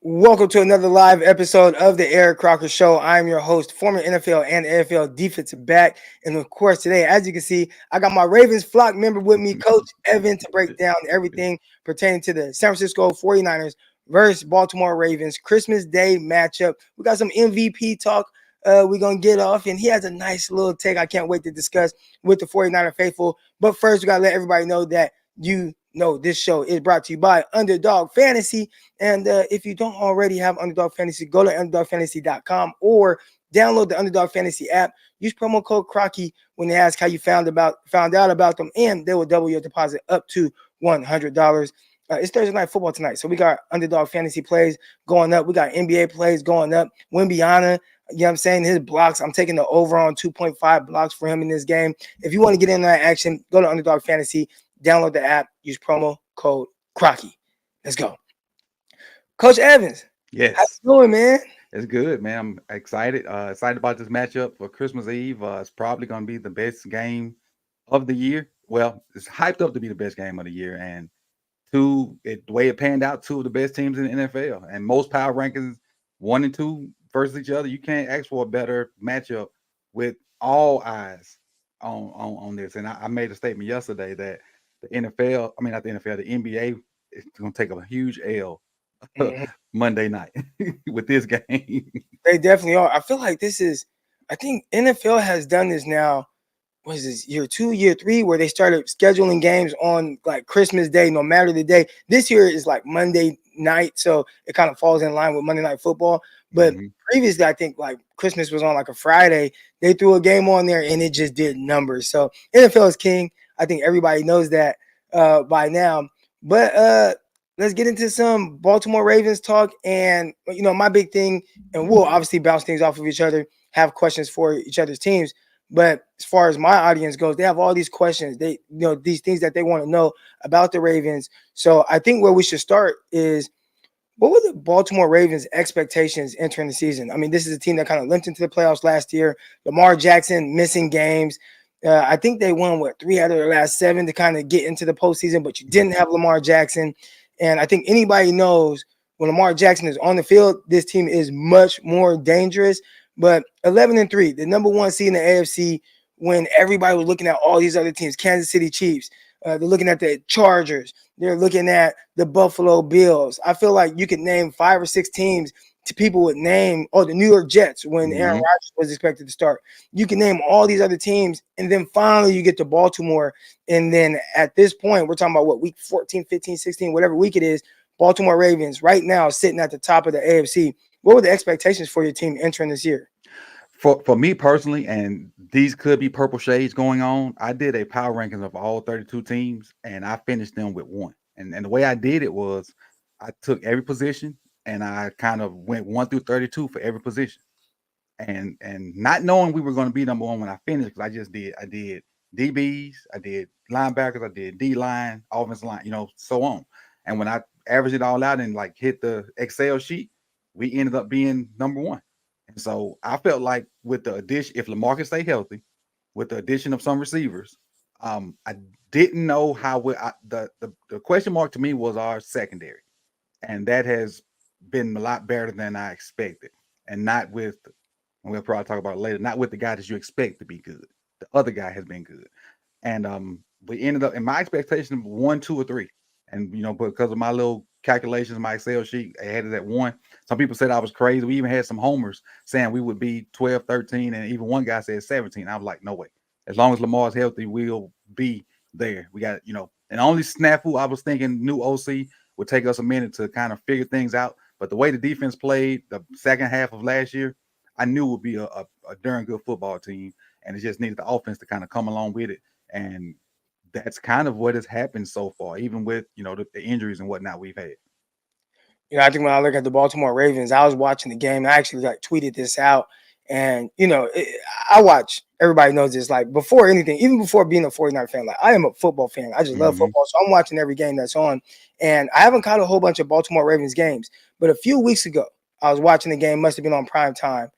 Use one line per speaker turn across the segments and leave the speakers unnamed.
Welcome to another live episode of the Eric Crocker Show. I'm your host, former NFL and NFL defensive back. And of course, today, as you can see, I got my Ravens flock member with me, Coach Evan, to break down everything pertaining to the San Francisco 49ers versus Baltimore Ravens Christmas Day matchup. We got some MVP talk we're going to get off, and he has a nice little take I can't wait to discuss with the 49er faithful. But first, we got to let everybody know that this show is brought to you by Underdog Fantasy. And if you don't already have Underdog Fantasy, go to underdogfantasy.com or download the Underdog Fantasy app. Use promo code Crocky when they ask how you found out about them, and they will double your deposit up to $100. It's Thursday night football tonight, so we got Underdog Fantasy plays going up. We got NBA plays going up. Wimbiana, you know what I'm saying, his blocks, I'm taking the over on 2.5 blocks for him in this game. If you want to get in that action, go to Underdog Fantasy, download the app, use promo code Crocky. Let's go. Coach Evans.
Yes.
How you doing, man?
It's good, man. I'm excited. Excited about this matchup for Christmas Eve. It's probably going to be the best game of the year. Well, it's hyped up to be the best game of the year. And the way it panned out, two of the best teams in the NFL. And most power rankings, 1 and 2 versus each other. You can't ask for a better matchup with all eyes on this. And I made a statement yesterday that the NFL, I mean, not the NFL, the NBA is going to take a huge L Monday night with this game.
They definitely are. I feel like I think NFL has done this now. What is this, year 2, year 3, where they started scheduling games on like Christmas Day, no matter the day. This year is like Monday night, so it kind of falls in line with Monday Night Football. But previously, I think like Christmas was on like a Friday. They threw a game on there and it just did numbers. So NFL is king. I think everybody knows that by now. But let's get into some Baltimore Ravens talk. And, my big thing, and we'll obviously bounce things off of each other, have questions for each other's teams. But as far as my audience goes, they have all these questions. They, these things that they want to know about the Ravens. So I think where we should start is, what were the Baltimore Ravens' expectations entering the season? I mean, this is a team that kind of limped into the playoffs last year. Lamar Jackson missing games. I think they won, 3 out of their last 7 to kind of get into the postseason, but you didn't have Lamar Jackson. And I think anybody knows when Lamar Jackson is on the field, this team is much more dangerous. But 11-3, the number 1 seed in the AFC, when everybody was looking at all these other teams, Kansas City Chiefs, they're looking at the Chargers, they're looking at the Buffalo Bills. I feel like you could name 5 or 6 teams people would name, the New York Jets when Aaron Rodgers was expected to start. You can name all these other teams, and then finally you get to Baltimore. And then at this point, we're talking about week 14, 15, 16, whatever week it is, Baltimore Ravens right now sitting at the top of the AFC. What were the expectations for your team entering this year?
For me personally, and these could be purple shades going on, I did a power rankings of all 32 teams, and I finished them with 1. And the way I did it was I took every position, and I kind of went 1 through 32 for every position. And not knowing we were going to be number 1 when I finished, because I did DBs, I did linebackers, I did D-line, offensive line, so on. And when I averaged it all out and like hit the Excel sheet, we ended up being number 1. And so I felt like with the addition, if Lamar can stay healthy, with the addition of some receivers, I didn't know how the question mark to me was our secondary. And that has been a lot better than I expected. And not with, and we'll probably talk about it later, not with the guy that you expect to be good. The other guy has been good. And we ended up, in my expectation, 1, 2, or 3. And, because of my little calculations, my Excel sheet, I had it at 1. Some people said I was crazy. We even had some homers saying we would be 12, 13, and even one guy said 17. I was like, no way. As long as Lamar's healthy, we'll be there. We got, and only snafu I was thinking new OC would take us a minute to kind of figure things out. But the way the defense played the second half of last year, I knew it would be a darn good football team. And it just needed the offense to kind of come along with it. And that's kind of what has happened so far, even with, the injuries and whatnot we've had.
I think when I look at the Baltimore Ravens, I was watching the game. I actually tweeted this out. And, I watch, everybody knows this, like before anything, even before being a 49 fan, like I am a football fan. I just love football. So I'm watching every game that's on. And I haven't caught a whole bunch of Baltimore Ravens games. But a few weeks ago, I was watching the game, must have been on prime time.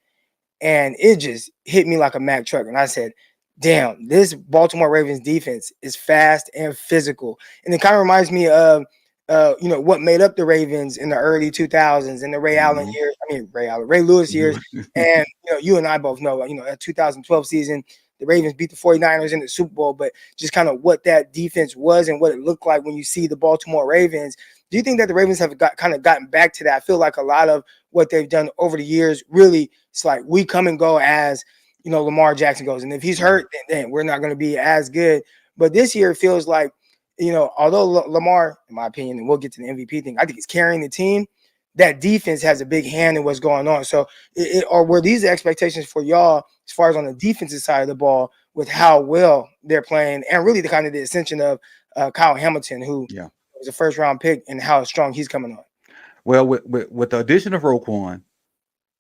And it just hit me like a Mack truck. And I said, damn, this Baltimore Ravens defense is fast and physical. And it kind of reminds me of what made up the Ravens in the early 2000s and the Ray Allen
Mhm.
years. I mean, Ray Lewis years. And, you and I both know, that 2012 season, the Ravens beat the 49ers in the Super Bowl, but just kind of what that defense was and what it looked like when you see the Baltimore Ravens. Do you think that the Ravens have gotten back to that? I feel like a lot of what they've done over the years, really, it's like we come and go as, Lamar Jackson goes. And if he's hurt, then we're not going to be as good. But this year it feels like, although Lamar, in my opinion, and we'll get to the MVP thing, I think he's carrying the team. That defense has a big hand in what's going on. So, or were these the expectations for y'all as far as on the defensive side of the ball with how well they're playing, and really the kind of the ascension of Kyle Hamilton, who
Yeah.
was a first round pick, and how strong he's coming on?
Well, with the addition of Roquan,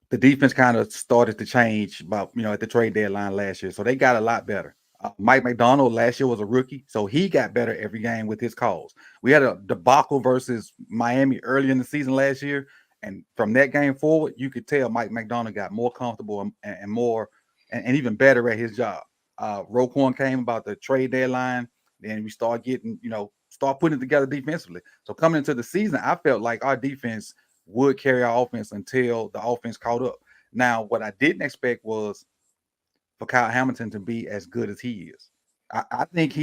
the defense kind of started to change about at the trade deadline last year, so they got a lot better. Mike McDonald last year was a rookie, so he got better every game with his calls. We had a debacle versus Miami early in the season last year, and from that game forward, you could tell Mike McDonald got more comfortable and more and even better at his job. Roquan came about the trade deadline, then we start getting start putting it together defensively. So coming into the season, I felt like our defense would carry our offense until the offense caught up. Now, what I didn't expect was for Kyle Hamilton to be as good as he is. I think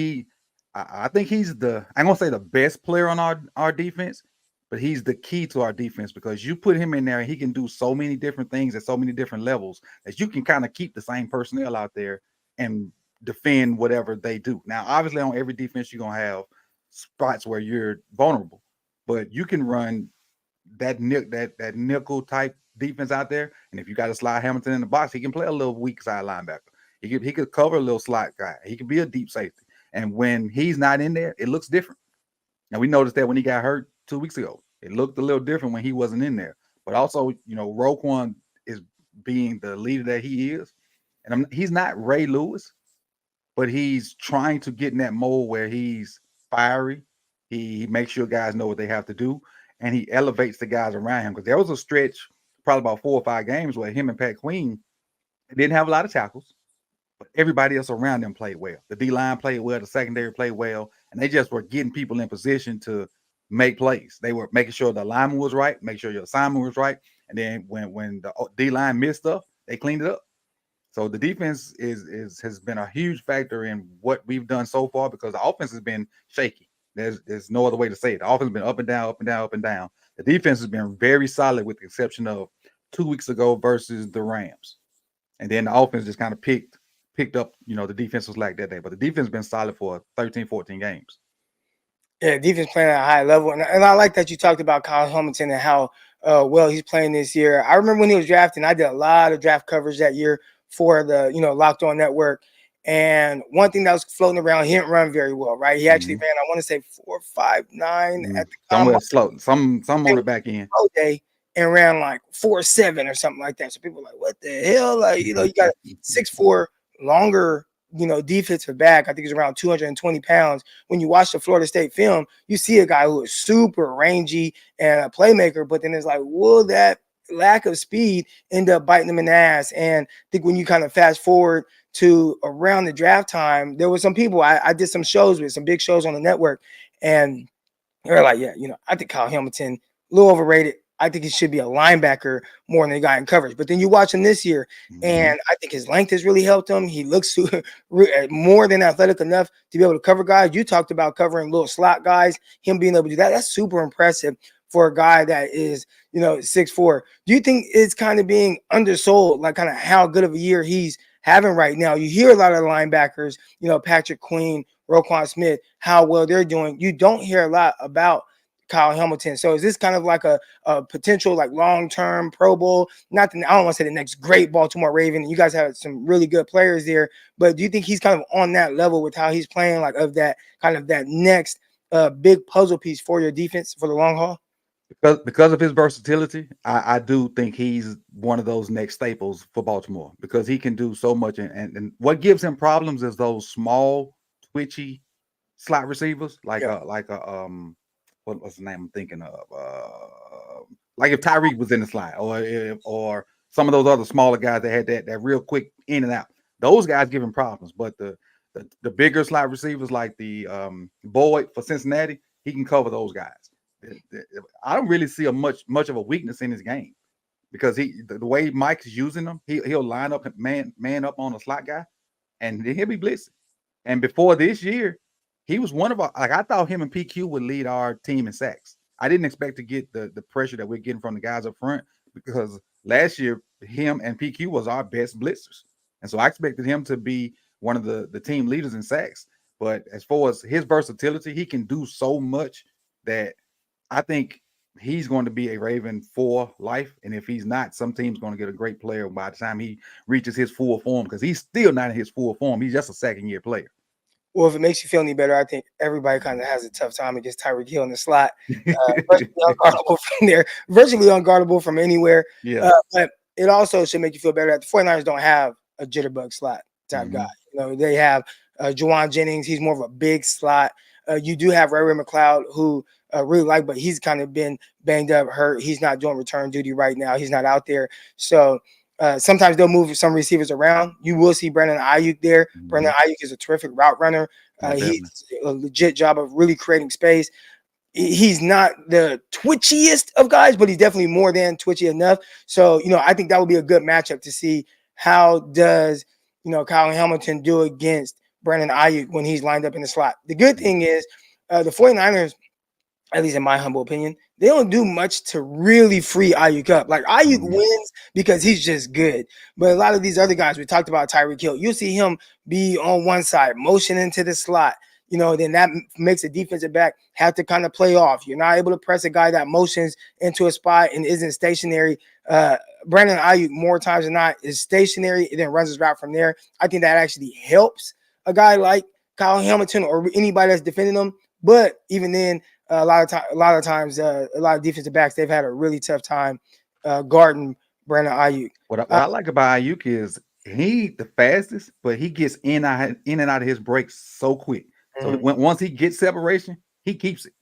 I think he's I'm gonna say the best player on our defense, but he's the key to our defense because you put him in there and he can do so many different things at so many different levels that you can kind of keep the same personnel out there and defend whatever they do. Now, obviously, on every defense, you're gonna have spots where you're vulnerable, but you can run that nickel type defense out there. And if you got to slide Hamilton in the box, he can play a little weak side linebacker. He could cover a little slot guy. He could be a deep safety. And when he's not in there, it looks different. And we noticed that when he got hurt 2 weeks ago, it looked a little different when he wasn't in there. But also, Roquan is being the leader that he is, and he's not Ray Lewis, but he's trying to get in that mold where he's fiery. He makes sure guys know what they have to do, and he elevates the guys around him. Because there was a stretch, probably about 4 or 5 games, where him and Pat Queen didn't have a lot of tackles, but everybody else around them played well. The D line played well, the secondary played well, and they just were getting people in position to make plays. They were making sure the alignment was right, make sure your assignment was right, and then when the D line missed stuff, they cleaned it up. So the defense has been a huge factor in what we've done so far because the offense has been shaky. There's no other way to say it. The offense has been up and down, up and down, up and down. The defense has been very solid with the exception of 2 weeks ago versus the Rams. And then the offense just kind of picked up, the defense was like that day. But the defense has been solid for 13, 14 games.
Yeah, defense playing at a high level, and I like that you talked about Kyle Hamilton and how well he's playing this year. I remember when he was drafting, I did a lot of draft coverage that year for the Locked On Network, and one thing that was floating around, he didn't run very well, right? He actually
Mm-hmm.
ran, I want to say 4.59 at the combine
Somewhere slow, some on the back end.
pro day, and ran like 4.7 or something like that. So people were like, what the hell? Like, you got a 6'4" longer, defensive back. I think it's around 220 pounds. When you watch the Florida State film, you see a guy who is super rangy and a playmaker, but then it's like, will that lack of speed end up biting them in the ass? And I think when you kind of fast forward to around the draft time, there were some people I did some shows with, some big shows on the network, and they're like, yeah, I think Kyle Hamilton, a little overrated. I think he should be a linebacker more than a guy in coverage. But then you watch him this year,
Mm-hmm.
and I think his length has really helped him. He looks more than athletic enough to be able to cover guys. You talked about covering little slot guys, him being able to do that. That's super impressive for a guy that is, 6'4". Do you think it's kind of being undersold, like kind of how good of a year he's having right now? You hear a lot of linebackers, Patrick Queen, Roquan Smith, how well they're doing. You don't hear a lot about Kyle Hamilton. So is this kind of like a potential like long-term Pro Bowl? Not the, I don't want to say the next great Baltimore Raven. You guys have some really good players there, but do you think he's kind of on that level with how he's playing, like of that kind of that next big puzzle piece for your defense for the long haul?
Because of his versatility, I do think he's one of those next staples for Baltimore because he can do so much. And what gives him problems is those small, twitchy slot receivers,
Yeah.
what's the name I'm thinking of? Like if Tyreek was in the slot, or some of those other smaller guys that had that real quick in and out. Those guys give him problems. But the bigger slot receivers like the Boyd for Cincinnati, he can cover those guys. I don't really see a much of a weakness in his game because the way Mike's using him, he'll line up man up on a slot guy, and then he'll be blitzing. And before this year, he was one of our like I thought him and PQ would lead our team in sacks. I didn't expect to get the pressure that we're getting from the guys up front because last year him and PQ was our best blitzers. And so I expected him to be one of the team leaders in sacks. But as far as his versatility, he can do so much that I think he's going to be a Raven for life. And if he's not, some team's going to get a great player by the time he reaches his full form because he's still not in his full form. He's just a second year player.
Well, if it makes you feel any better, I think everybody kind of has a tough time against Tyreek Hill in the slot. Virtually unguardable from there, virtually unguardable from anywhere.
Yeah.
But it also should make you feel better that the 49ers don't have a jitterbug slot type guy. They have Juwan Jennings. He's more of a big slot. You do have Ray McLeod, who really like, but he's kind of been banged up, hurt. He's not doing return duty right now. He's not out there. So sometimes they'll move some receivers around. You will see Brandon Ayuk there. Brandon Ayuk is a terrific route runner. He's a legit job of really creating space. He's not the twitchiest of guys, but he's definitely more than twitchy enough. So, I think that would be a good matchup to see how does, Kyle Hamilton do against Brandon Ayuk when he's lined up in the slot. The good thing is the 49ers, at least in my humble opinion, they don't do much to really free Ayuk up. Like Ayuk wins because he's just good. But a lot of these other guys, we talked about Tyreek Hill, you'll see him be on one side, motion into the slot. Then that makes a defensive back have to kind of play off. You're not able to press a guy that motions into a spot and isn't stationary. Brandon Ayuk, more times than not, is stationary and then runs his route from there. I think that actually helps a guy like Kyle Hamilton or anybody that's defending him. But even then, a lot of times, a lot of defensive backs, they've had a really tough time guarding Brandon Ayuk.
What I like about Ayuk is he the fastest, but he gets in and out of his breaks so quick. So once he gets separation, he keeps it.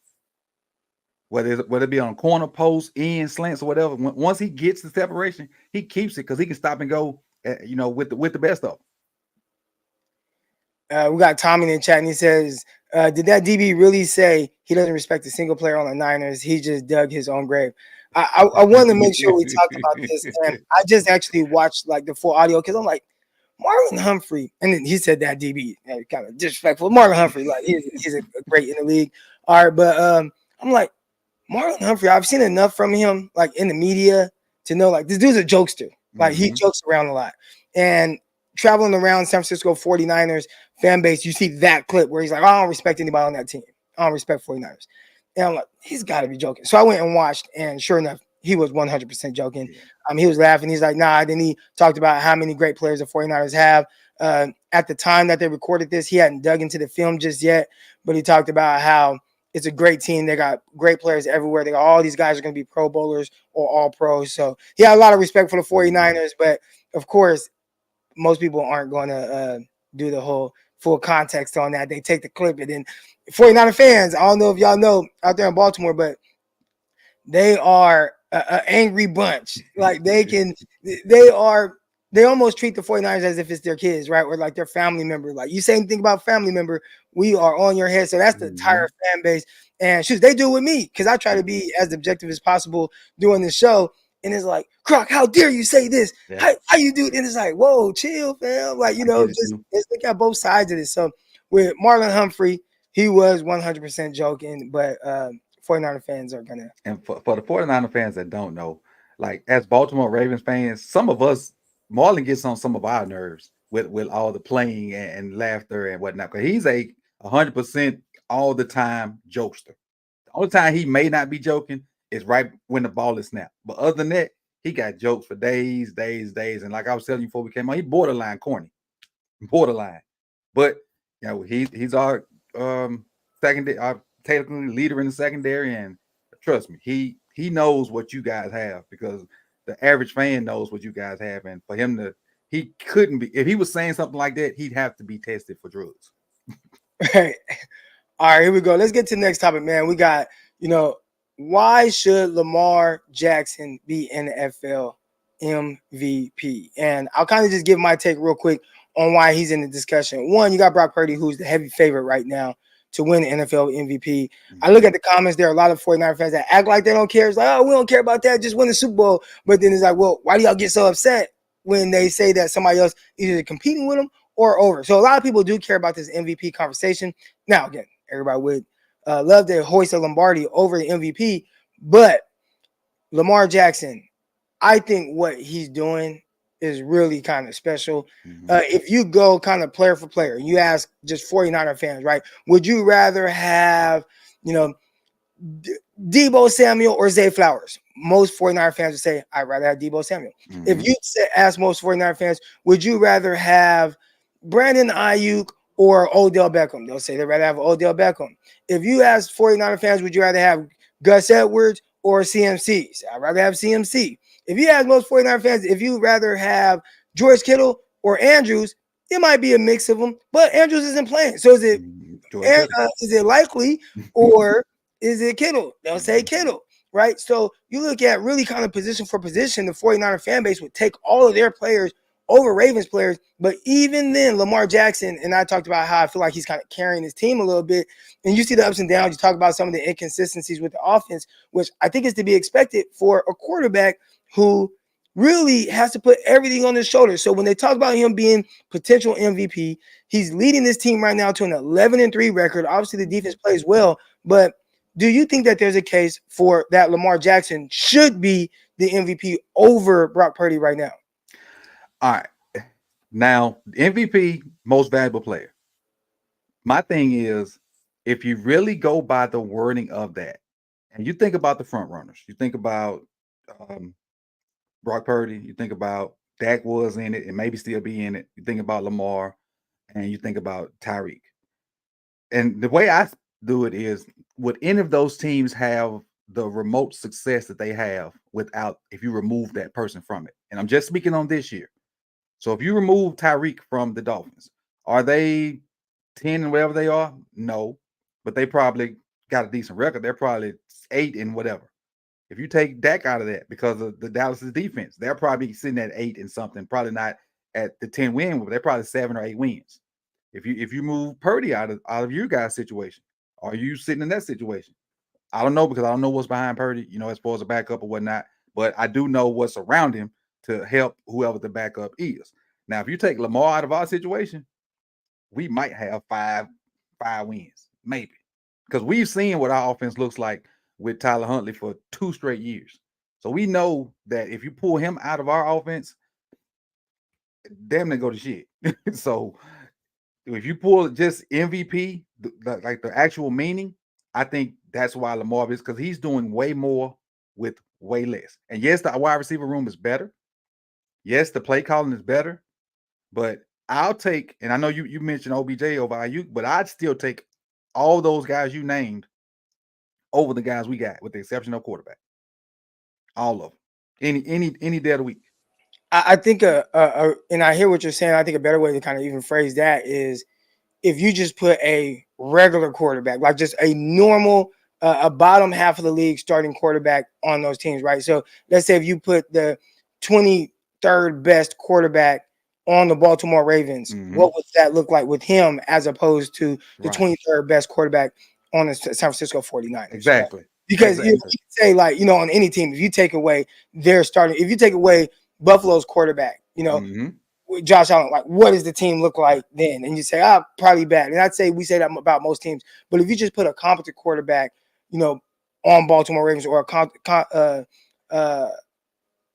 Whether it be on corner, post, in, slants, or whatever. Once he gets the separation, he keeps it because he can stop and go, with the best of
them. We got Tommy in the chat, and he says, did that DB really say he doesn't respect a single player on the Niners? He just dug his own grave. I wanted to make sure we talked about this. And I just actually watched like the full audio because I'm like, Marlon Humphrey, and then he said that DB, kind of disrespectful. Marlon Humphrey, like he's a great in the league. All right, but I'm like, Marlon Humphrey, I've seen enough from him, like in the media, to know like this dude's a jokester. Like he jokes around a lot. And traveling around San Francisco 49ers fan base, you see that clip where he's like, I don't respect anybody on that team. I don't respect 49ers. And I'm like, he's got to be joking. So I went and watched, and sure enough, he was 100% joking. He was laughing. He's like, nah. Then he talked about how many great players the 49ers have. At the time that they recorded this, he hadn't dug into the film just yet, but he talked about how it's a great team. They got great players everywhere. They got all these guys are going to be Pro Bowlers or all pros. So he had a lot of respect for the 49ers, but of course, most people aren't going to do the whole full context on that. They take the clip, and then 49er fans, I don't know if y'all know out there in Baltimore, but they are an angry bunch. Like they almost treat the 49ers as if it's their kids, right? Or like their family member. Like you say anything about family member, we are on your head. So that's the entire fan base. And shoot, they do it with me because I try to be as objective as possible doing the show. And it's like, Croc, how dare you say this? Yeah. How you do it? And it's like, whoa, chill, fam. Like, just let's look at both sides of this. So with Marlon Humphrey, he was 100% joking, but 49er fans are going to.
And for the 49er fans that don't know, like as Baltimore Ravens fans, some of us, Marlon gets on some of our nerves with all the playing and laughter and whatnot. Because he's a 100% all the time jokester. The only time he may not be joking is right when the ball is snapped. But other than that, he got jokes for days. And like I was telling you before we came on, he borderline corny. Borderline. But he's our secondary, our technically leader in the secondary, and trust me, he knows what you guys have because the average fan knows what you guys have. And for him he couldn't be, if he was saying something like that, he'd have to be tested for drugs.
Right. All right, here we go. Let's get to the next topic, man. We got, why should Lamar Jackson be NFL MVP? And I'll kind of just give my take real quick on why he's in the discussion. One, you got Brock Purdy, who's the heavy favorite right now to win the NFL MVP. I look
Mhm.
at the comments. There are a lot of 49er fans that act like they don't care. It's like, oh, we don't care about that. Just win the Super Bowl. But then it's like, well, why do y'all get so upset when they say that somebody else either competing with them or over? So a lot of people do care about this MVP conversation. Now, again, everybody would love to hoist a Lombardi over the MVP, but Lamar Jackson, I think what he's doing is really kind of special.
Mhm.
If you go kind of player for player, you ask just 49er fans, right? Would you rather have, you know, Debo Samuel or Zay Flowers? Most 49er fans would say, I'd rather have Debo Samuel. If
Mhm.
you ask most 49er fans, would you rather have Brandon Ayuk or Odell Beckham? They'll say they'd rather have Odell Beckham. If you ask 49er fans, would you rather have Gus Edwards or CMC? Say, I'd rather have CMC. If you ask most 49er fans, if you'd rather have George Kittle or Andrews, it might be a mix of them, but Andrews isn't playing. So
George Kittle.
is it likely or is it Kittle? They'll say Kittle, right? So you look at really kind of position for position, the 49er fan base would take all of their players over Ravens players. But even then, Lamar Jackson, and I talked about how I feel like he's kind of carrying his team a little bit. And you see the ups and downs. You talk about some of the inconsistencies with the offense, which I think is to be expected for a quarterback who really has to put everything on his shoulders. So when they talk about him being potential MVP, he's leading this team right now to an 11-3 record. Obviously, the defense plays well, but do you think that there's a case for that Lamar Jackson should be the MVP over Brock Purdy right now?
All right. Now, MVP, most valuable player. My thing is, if you really go by the wording of that, and you think about the front runners, you think about um, Brock Purdy, you think about Dak was in it and maybe still be in it. You think about Lamar, and you think about Tyreek. And the way I do it is, would any of those teams have the remote success that they have without if you remove that person from it? And I'm just speaking on this year. So if you remove Tyreek from the Dolphins, are they 10 and whatever they are? No, but they probably got a decent record. They're probably 8 and whatever. If you take Dak out of that because of the Dallas's defense, they're probably sitting at 8 and something, probably not at the 10 win, but they're probably 7 or 8 wins. If you move Purdy out of your guys' situation, are you sitting in that situation? I don't know because I don't know what's behind Purdy, as far as a backup or whatnot. But I do know what's around him to help whoever the backup is. Now, if you take Lamar out of our situation, we might have five wins, maybe. Because we've seen what our offense looks like with Tyler Huntley for 2 straight years. So we know that if you pull him out of our offense, damn near go to shit. So if you pull just MVP, like the actual meaning, I think that's why Lamar is because he's doing way more with way less. And yes, the wide receiver room is better. Yes, the play calling is better. But I'll take, and I know you mentioned OBJ over Ayuk, but I'd still take all those guys you named over the guys we got, with the exception of quarterback. All of them. Any day of the week.
I think, and I hear what you're saying. I think a better way to kind of even phrase that is if you just put a regular quarterback, like just a normal, a bottom half of the league starting quarterback on those teams, right? So let's say if you put the 23rd best quarterback on the Baltimore Ravens,
Mm-hmm.
what would that look like with him as opposed to the
Right.
23rd best quarterback on the San Francisco 49ers, right?
Exactly.
Because you
Exactly.
say, like, on any team, if you take away their starting, if you take away Buffalo's quarterback,
Mm-hmm.
with Josh Allen, like, what does the team look like then? And you say, probably bad. And I'd say we say that about most teams. But if you just put a competent quarterback, on Baltimore Ravens, or a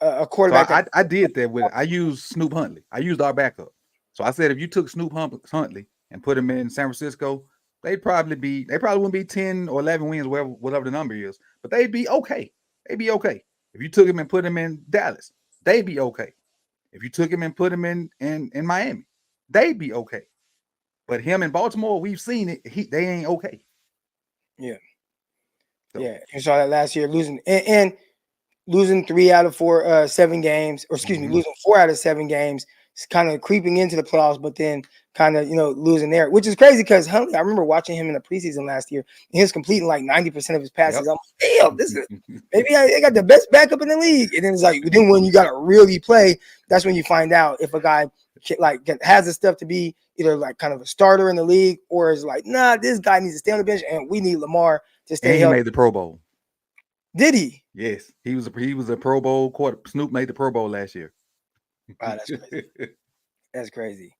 So
quarterback that,
I did that with it. I used Snoop Huntley. I used our backup. So I said if you took Snoop Huntley and put him in San Francisco, they probably wouldn't be 10 or 11 wins, whatever the number is, but they'd be okay. They'd be okay. If you took him and put him in Dallas, they'd be okay. If you took him and put him in Miami, they'd be okay. But him in Baltimore, we've seen it. They ain't okay.
yeah,
So
yeah. You saw that last year losing and losing 3 out of 4, 7 games, or excuse me,
mhm.
losing 4 out of 7 games. It's kind of creeping into the playoffs, but then kind of losing there, which is crazy because Huntley. I remember watching him in the preseason last year. And he was completing like 90% of his passes.
Yep.
I'm like, damn, this is maybe I got the best backup in the league. And then it's like, then when you got to really play, that's when you find out if a guy has the stuff to be either like kind of a starter in the league, or is like, nah, this guy needs to stay on the bench and we need Lamar to
And
stay
he
healthy?
made the Pro Bowl.
Did he?
Yes, he was a Pro Bowl quarter. Snoop made the Pro Bowl last year.
Wow, that's crazy. That's crazy.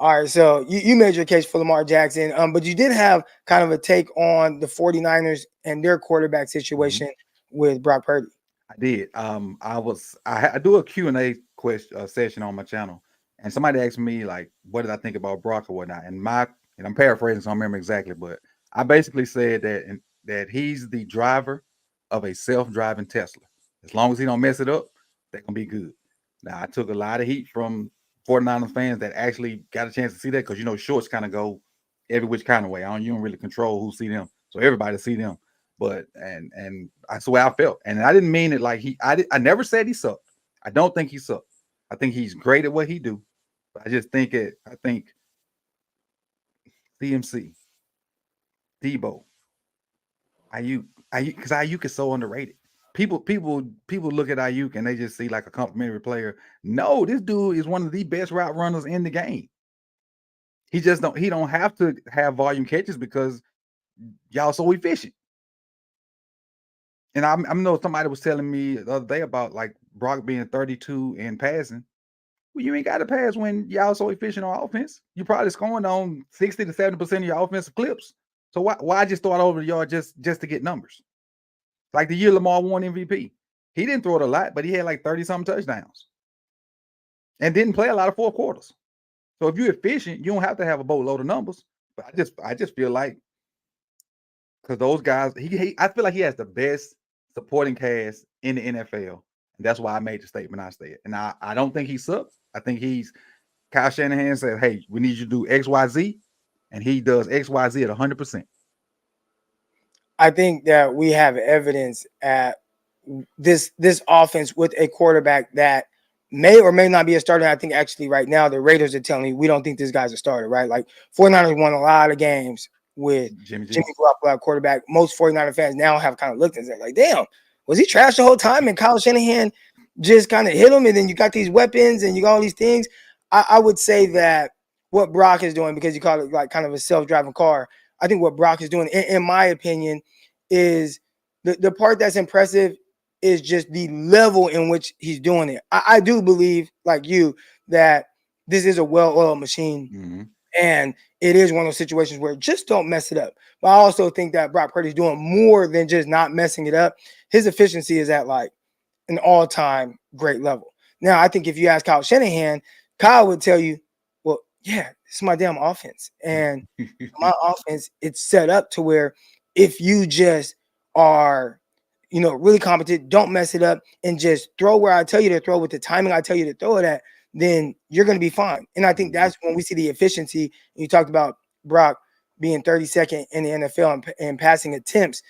All right, so you made your case for Lamar Jackson, but you did have kind of a take on the 49ers and their quarterback
Mhm.
situation with Brock Purdy.
I did. I do a Q&A question session on my channel, and somebody asked me like, what did I think about Brock or whatnot? And I'm paraphrasing, so I don't remember exactly, but I basically said that he's the driver of a self-driving Tesla. As long as he don't mess it up, they're gonna be good. Now I took a lot of heat from 49ers fans that actually got a chance to see that, because shorts kind of go every which kind of way. You don't really control who see them, so everybody see them. But and that's the way I felt, and I didn't mean it like I never said he sucked. I don't think he sucked. I think he's great at what he do. But I think CMC, Debo, Ayuk, because Ayuk is so underrated. People look at Ayuk and they just see like a complimentary player. No, this dude is one of the best route runners in the game. He don't have to have volume catches because y'all so efficient. And I know somebody was telling me the other day about like Brock being 32 and passing. Well, you ain't got to pass when y'all so efficient on offense. You probably scoring on 60 to 70% of your offensive clips. So why just throw it over the yard just to get numbers? Like the year Lamar won MVP. He didn't throw it a lot, but he had like 30-something touchdowns and didn't play a lot of fourth quarters. So if you're efficient, you don't have to have a boatload of numbers. But I just feel like, because those guys, I feel like he has the best supporting cast in the NFL. And that's why I made the statement I said. And I don't think he sucks. I think Kyle Shanahan said, hey, we need you to do XYZ. And he does XYZ at 100%.
I think that we have evidence at this offense with a quarterback that may or may not be a starter. I think actually right now the Raiders are telling me we don't think this guy's a starter, right? Like 49ers won a lot of games with
Jimmy G.
Jimmy Garoppolo at quarterback. Most 49er fans now have kind of looked and said, like, damn, was he trash the whole time? And Kyle Shanahan just kind of hit him, and then you got these weapons and you got all these things. I would say that what Brock is doing, because you call it like kind of a self-driving car, I think what Brock is doing, in my opinion, is the part that's impressive is just the level in which he's doing it. I do believe, like you, that this is a well-oiled machine.
Mm-hmm.
And it is one of those situations where just don't mess it up. But I also think that Brock Purdy's doing more than just not messing it up. His efficiency is at like an all-time great level. Now, I think if you ask Kyle Shanahan, Kyle would tell you, well, yeah, this is my damn offense. And my offense, it's set up to where if you just are, really competent, don't mess it up, and just throw where I tell you to throw with the timing I tell you to throw it at, then you're going to be fine. And I think that's when we see the efficiency. You talked about Brock being 32nd in the NFL in passing attempts.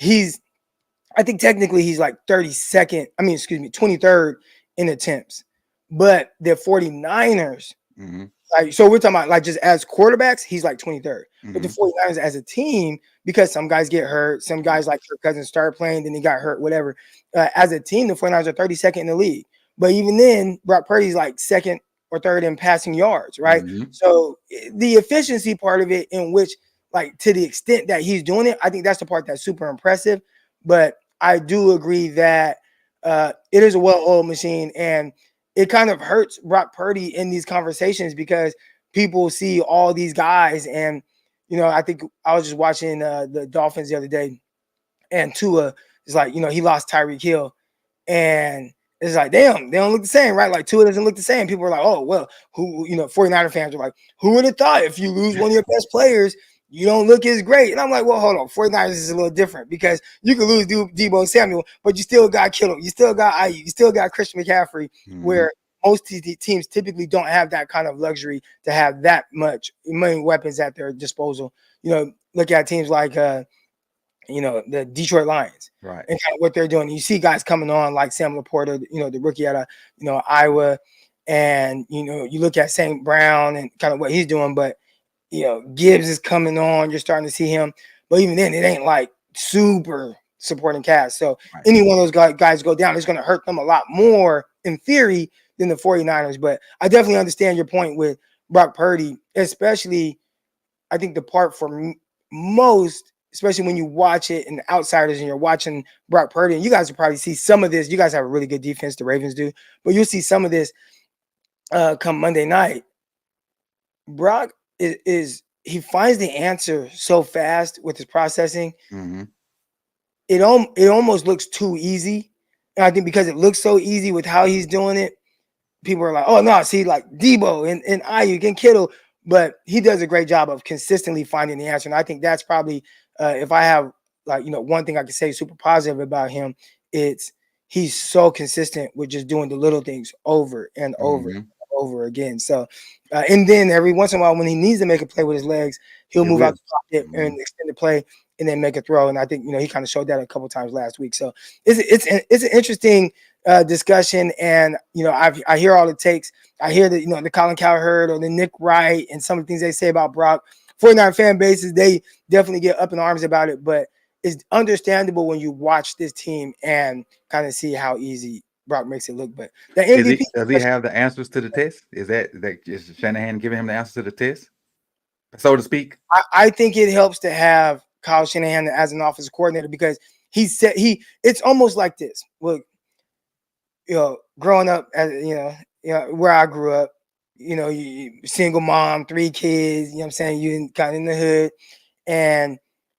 I think technically he's like 32nd. I mean, excuse me, 23rd in attempts. But the 49ers,
Mm-hmm.
like, so we're talking about like just as quarterbacks, he's like 23rd. But the
Mm-hmm.
49ers as a team, because some guys get hurt, some guys like Kirk Cousins started playing, then he got hurt, whatever. As a team, the 49ers are 32nd in the league. But even then, Brock Purdy's like second or third in passing yards, right?
Mm-hmm.
So the efficiency part of it, in which, like, to the extent that he's doing it, I think that's the part that's super impressive. But I do agree that it is a well-oiled machine, and it kind of hurts Brock Purdy in these conversations because people see all these guys. And I think I was just watching the Dolphins the other day, and Tua is like, he lost Tyreek Hill, and it's like, damn, they don't look the same, right? Like Tua doesn't look the same. People are like, oh, well, 49er fans are like, who would have thought if you lose one of your best players, you don't look as great? And I'm like, well, hold on. 49ers is a little different because you can lose Debo Samuel, but you still got Kittle. You still got Ayuk. You still got Christian McCaffrey,
Mm-hmm.
where most teams typically don't have that kind of luxury to have that many weapons at their disposal. Look at teams like the Detroit Lions
Right.
and kind of what they're doing. You see guys coming on like Sam Laporta, the rookie out of Iowa, and you look at St. Brown and kind of what he's doing, but Gibbs is coming on. You're starting to see him, but even then, it ain't like super supporting cast. So
Right.
any one of those guys go down, it's going to hurt them a lot more in theory than the 49ers. But I definitely understand your point with Brock Purdy, especially I think the part for most, especially when you watch it and outsiders and you're watching Brock Purdy, and you guys will probably see some of this. You guys have a really good defense, the Ravens do, but you'll see some of this come Monday night. Brock is he finds the answer so fast with his processing.
Mm-hmm.
It almost looks too easy. And I think because it looks so easy with how he's doing it, people are like, oh no, see, like Debo and Ayuk and Kittle, but he does a great job of consistently finding the answer. And I think that's probably if I have like one thing I can say super positive about him, it's he's so consistent with just doing the little things over and over
Mm-hmm.
and over again. So and then every once in a while when he needs to make a play with his legs, he'll
It
move out
will.
the pocket
Mm-hmm.
and extend the play and then make a throw. And I think he kind of showed that a couple times last week. So it's an interesting discussion, and I hear all it takes. I hear that the Colin Cowherd or the Nick Wright and some of the things they say about Brock. 49 fan bases, they definitely get up in arms about it, but it's understandable when you watch this team and kind of see how easy Brock makes it look. But the MVP,
Does he have the answers to the test? Is Shanahan giving him the answers to the test, so to speak?
I think it helps to have Kyle Shanahan as an offensive coordinator because he said it's almost like this. Look, growing up as where I grew up, single mom, 3 kids, I'm saying, you kind of in the hood, and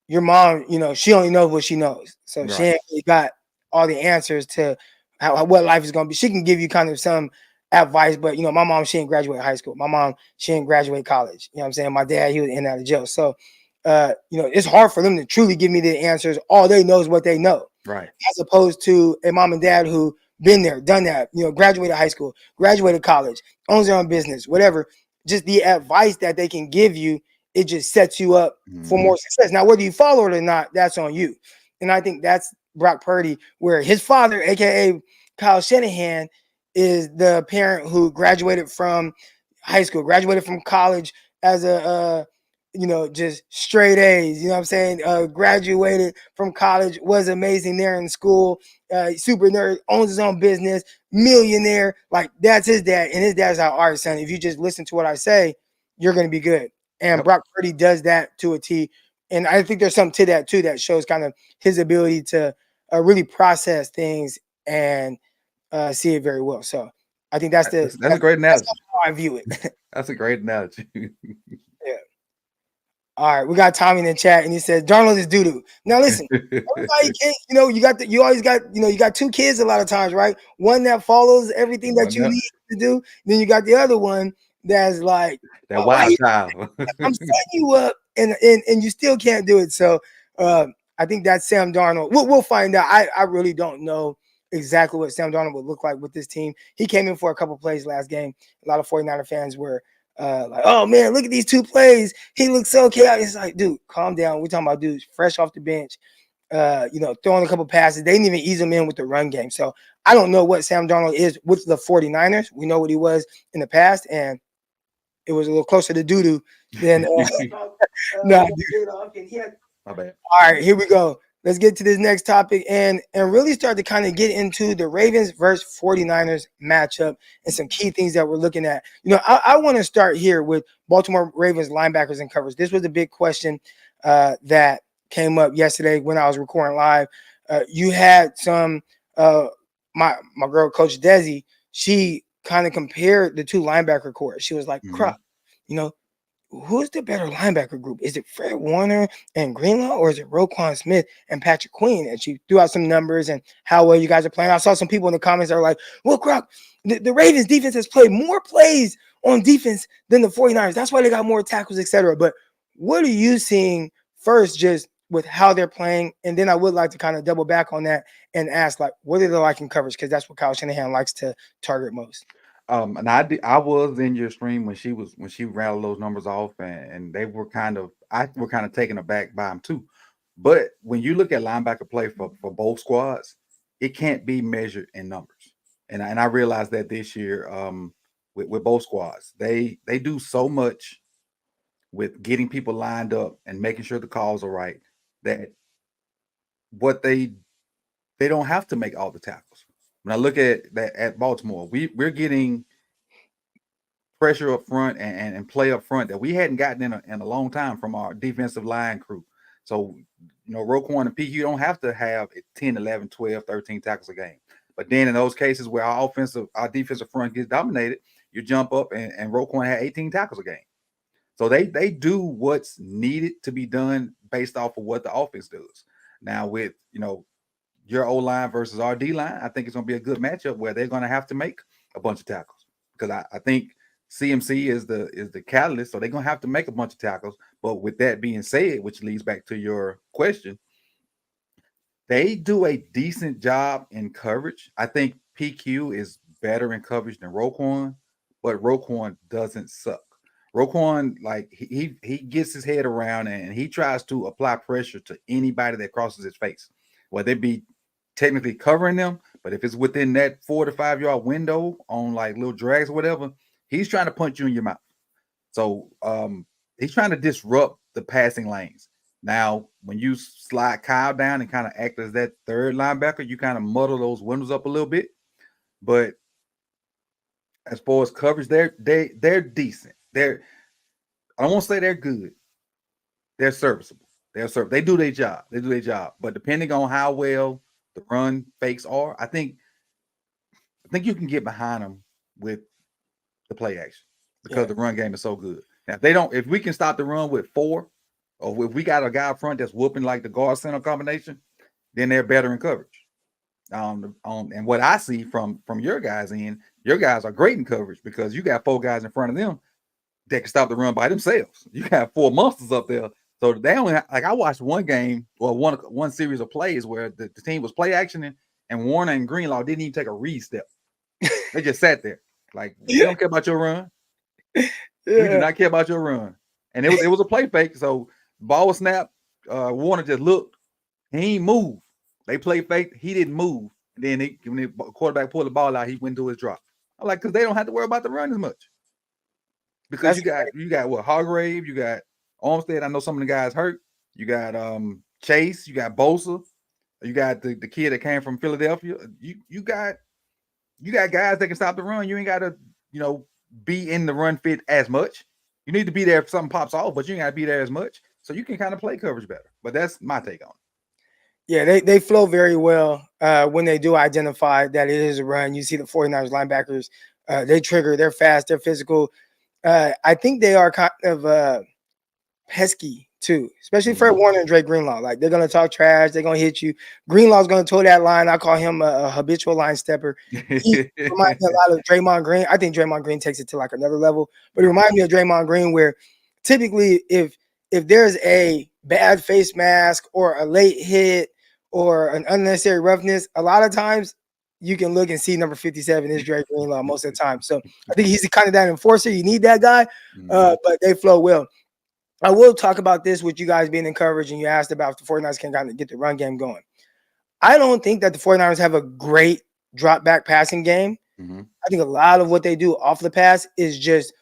your mom, she only knows what she knows. So she
Right.
ain't really got all the answers to what life is gonna be. She can give you kind of some advice, but my mom, she didn't graduate high school. My mom, she didn't graduate college. You know what I'm saying? My dad, he was in and out of jail. So it's hard for them to truly give me the answers. All they know is what they know.
Right.
As opposed to a mom and dad who been there, done that, graduated high school, graduated college, owns their own business, whatever. Just the advice that they can give you, it just sets you up for
Mm-hmm.
more success. Now, whether you follow it or not, that's on you. And I think that's Brock Purdy, where his father, aka Kyle Shanahan, is the parent who graduated from high school, graduated from college as a just straight A's, you know what I'm saying? Graduated from college, was amazing there in school, super nerd, owns his own business, millionaire. Like, that's his dad. And his dad's like, all right, son, if you just listen to what I say, you're going to be good. And
Yep.
Brock Purdy does that to a T. And I think there's something to that, too, that shows kind of his ability to really process things and see it very well. So I think
That's a great
that's
analogy.
how I view it.
That's a great analogy.
Yeah. All right, we got Tommy in the chat, and he says Darnold is doo doo. Now listen, everybody can't. You always got you got 2 kids a lot of times, right? One that follows everything that
One
you
up,
need to do, then you got the other one that's like,
that
why
wild
you,
child.
I'm setting you up, and you still can't do it. So I think that's Sam Darnold. We'll find out. I really don't know exactly what Sam Darnold would look like with this team. He came in for a couple plays last game. A lot of 49er fans were like, oh man, look at these 2 plays. He looks so chaotic. It's like, dude, calm down. We're talking about dudes fresh off the bench, throwing a couple passes. They didn't even ease him in with the run game. So I don't know what Sam Darnold is with the 49ers. We know what he was in the past, and it was a little closer to doo-doo than no.
My bad.
All right, here we go. Let's get to this next topic and really start to kind of get into the Ravens versus 49ers matchup and some key things that we're looking at. I want to start here with Baltimore Ravens linebackers and covers. This was a big question that came up yesterday when I was recording live. You had some my girl, Coach Desi, she kind of compared the two linebacker corps. She was like,
Mm-hmm.
Crop, you know, who's the better linebacker group? Is it Fred Warner and Greenlaw, or is it Roquan Smith and Patrick Queen? And she threw out some numbers and how well you guys are playing. I saw some people in the comments that are like, well, Croc, the Ravens defense has played more plays on defense than the 49ers. That's why they got more tackles, etc. But what are you seeing first, just with how they're playing? And then I would like to kind of double back on that and ask, like, what are they like in coverage? Because that's what Kyle Shanahan likes to target most.
And I was in your stream when she rattled those numbers off, and they were kind of taken aback by them too. But when you look at linebacker play for both squads, it can't be measured in numbers. And I realized that this year, with both squads, they do so much with getting people lined up and making sure the calls are right, that what they don't have to make all the tackles. when I look at that at Baltimore, we're getting pressure up front and play up front that we hadn't gotten in a long time from our defensive line crew. So, Roquan and PQ don't have to have 10, 11, 12, 13 tackles a game. But then in those cases where our defensive front gets dominated, you jump up and Roquan had 18 tackles a game. So they do what's needed to be done based off of what the offense does. Now with, your O line versus our D line, I think it's going to be a good matchup where they're going to have to make a bunch of tackles because I think CMC is the catalyst, so they're going to have to make a bunch of tackles. But with that being said, which leads back to your question, they do a decent job in coverage. I think PQ is better in coverage than Roquan, but Roquan doesn't suck. Roquan, like he gets his head around and he tries to apply pressure to anybody that crosses his face, whether it be technically covering them, but if it's within that 4 to 5 yard window on like little drags or whatever, he's trying to punch you in your mouth. So he's trying to disrupt the passing lanes. Now, when you slide Kyle down and kind of act as that third linebacker, you kind of muddle those windows up a little bit. But as far as coverage, they're decent. I don't want to say they're good. They're serviceable. They do their job. But depending on how well the run fakes are, I think you can get behind them with the play action because the run game is so good. Now, if we can stop the run with 4, or if we got a guy up front that's whooping like the guard center combination, then they're better in coverage. And what I see from your guys your guys are great in coverage because you got 4 guys in front of them that can stop the run by themselves. You got 4 monsters up there. So they only I watched one game or one series of plays where the team was play actioning and Warner and Greenlaw didn't even take a read step. They just sat there. Like, we don't care about your run. Yeah. We do not care about your run. And it was a play fake. So ball was snapped. Warner just looked. He ain't moved. They played fake. He didn't move. And then when the quarterback pulled the ball out, he went to his drop. I'm like, because they don't have to worry about the run as much. Because you got what, Hargrave, you got Armstead. I know some of the guys hurt. You got Chase, you got Bosa, you got the kid that came from Philadelphia. You got guys that can stop the run. You ain't gotta, be in the run fit as much. You need to be there if something pops off, but you ain't gotta be there as much. So you can kind of play coverage better. But that's my take on it.
Yeah, they flow very well when they do identify that it is a run. You see the 49ers linebackers, they trigger, they're fast, they're physical. I think they are kind of pesky too, especially Fred Warner and Drake Greenlaw. Like, they're gonna talk trash, they're gonna hit you. Greenlaw's gonna toe that line. I call him a habitual line stepper. He reminds me a lot of Draymond Green. I think Draymond Green takes it to like another level, but it reminds me of Draymond Green, where typically if there's a bad face mask or a late hit or an unnecessary roughness, a lot of times you can look and see number 57 is Drake Greenlaw most of the time. So I think he's kind of that enforcer. You need that guy, but they flow well. I will talk about this with you guys being in coverage, and you asked about if the 49ers can kind of get the run game going. I don't think that the 49ers have a great drop back passing game. I think a lot of what they do off the pass is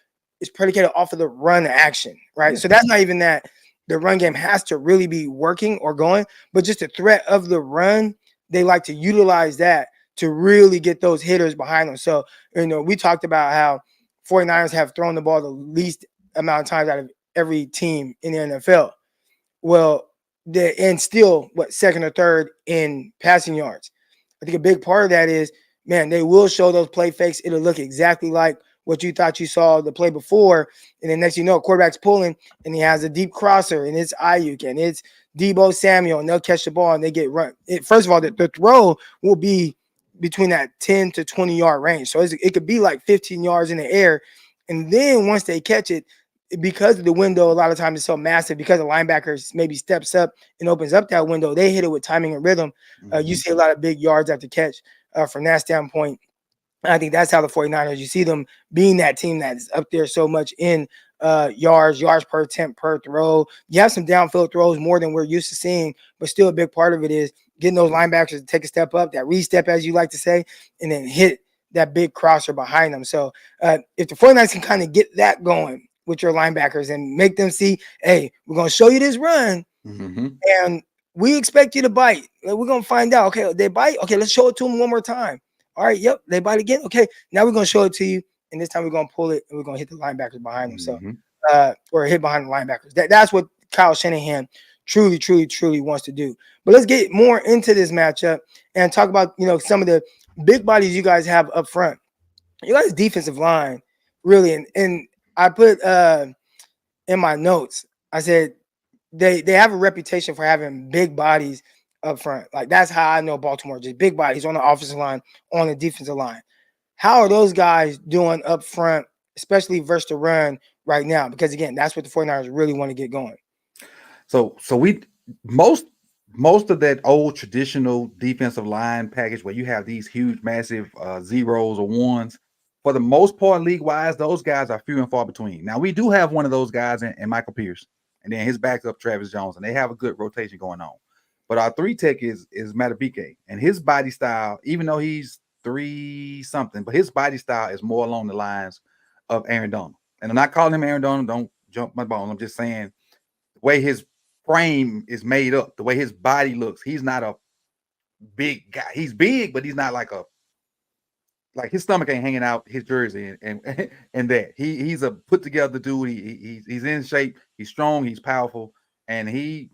predicated off of the run action, right? So that's not even that the run game has to really be working or going, but just the threat of the run, they like to utilize that to really get those hitters behind them. So, we talked about how 49ers have thrown the ball the least amount of times out of every team in the NFL. Well, and still, second or third in passing yards. I think a big part of that is, man, they will show those play fakes. It'll look exactly like what you thought you saw the play before. And then next you know, quarterback's pulling and he has a deep crosser and it's Ayuk and it's Debo Samuel and they'll catch the ball and they get run. First of all, the throw will be between that 10 to 20 yard range. So it could be like 15 yards in the air. And then once they catch it, because of the window, a lot of times it's so massive, because the linebackers maybe steps up and opens up that window, they hit it with timing and rhythm. You see a lot of big yards after catch from that standpoint. I think that's how the 49ers, you see them being that team that's up there so much in yards per attempt per throw. You have some downfield throws more than we're used to seeing, but still a big part of it is getting those linebackers to take a step up, that re-step, as you like to say, and then hit that big crosser behind them. So if the 49ers can kind of get that going with your linebackers and make them see, hey, we're going to show you this run, and we expect you to bite. We're going to find out. Okay, they bite. Okay, let's show it to them one more time. All right, yep, they bite again. Okay, now we're gonna show it to you, and this time we're gonna pull it and we're gonna hit the linebackers behind them. So,
Mm-hmm.
or hit behind the linebackers. That's what Kyle Shanahan truly, truly, truly wants to do. But let's get more into this matchup and talk about some of the big bodies you guys have up front. You guys' defensive line, really, and I put in my notes. I said they have a reputation for having big bodies up front. Like that's how I know Baltimore, just big bodies on the offensive line, on the defensive line. How are those guys doing up front, especially versus the run right now? Because again, that's what the 49ers really want to get going.
So we most most of that old traditional defensive line package where you have these huge, massive zeros or ones. For the most part, league wise, those guys are few and far between. Now we do have one of those guys in Michael Pierce, and then his backup Travis Jones, and they have a good rotation going on. But our three tech is Matabike, and his body style, even though he's three something, but his body style is more along the lines of Aaron Donald. And I'm not calling him Aaron Donald. Don't jump my bone. I'm just saying the way his frame is made up, the way his body looks. He's not a big guy. He's big, but he's not like his stomach ain't hanging out his jersey and that. He's a put together dude. He's in shape. He's strong. He's powerful, and he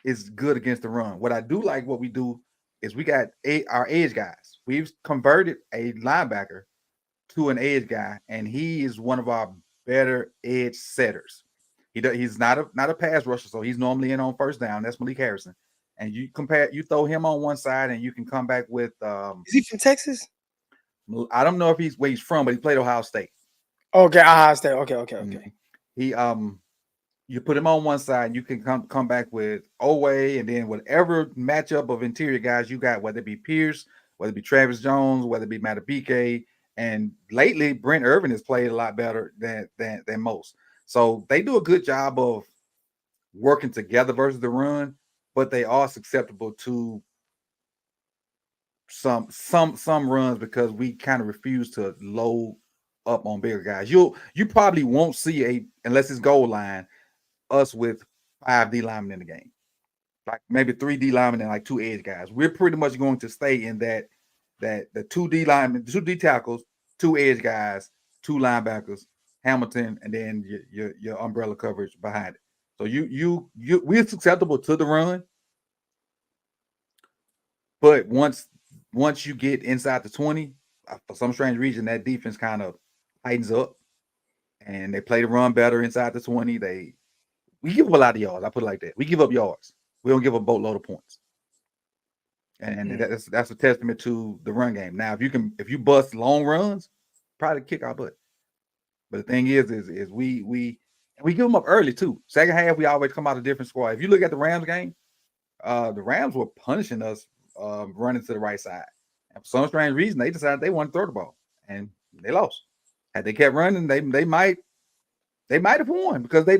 is good against the run. What I do like, what we do is we got our edge guys. We've converted a linebacker to an edge guy, and he is one of our better edge setters. He's not a pass rusher, so he's normally in on first down. That's Malik Harrison. And you throw him on one side, and you can come back with.
Is he from Texas?
I don't know if he's where he's from, but he played Ohio State.
Okay, Ohio State. Okay, okay, okay.
Mm-hmm. He you put him on one side, and you can come back with Owe, and then whatever matchup of interior guys you got, whether it be Pierce, whether it be Travis Jones, whether it be Matabike, and lately Brent Irvin has played a lot better than most. So they do a good job of working together versus the run, but they are susceptible to some runs because we kind of refuse to load up on bigger guys. You probably won't see unless it's goal line us with 5 D linemen in the game, like maybe 3 D linemen and like 2 edge guys. We're pretty much going to stay in that the 2 D linemen, 2 D tackles, 2 edge guys, 2 linebackers, Hamilton, and then your umbrella coverage behind it. So we're susceptible to the run, but once you get inside the 20, for some strange reason, that defense kind of tightens up, and they play the run better inside the 20. We give up a lot of yards. I put it like that. We give up yards. We don't give a boatload of points, and that's a testament to the run game. Now, if you bust long runs, probably kick our butt. But the thing is we give them up early too. Second half, we always come out a different squad. If you look at the Rams game, the Rams were punishing us running to the right side. And for some strange reason, they decided they wanted to throw the ball, and they lost. Had they kept running, they might have won because we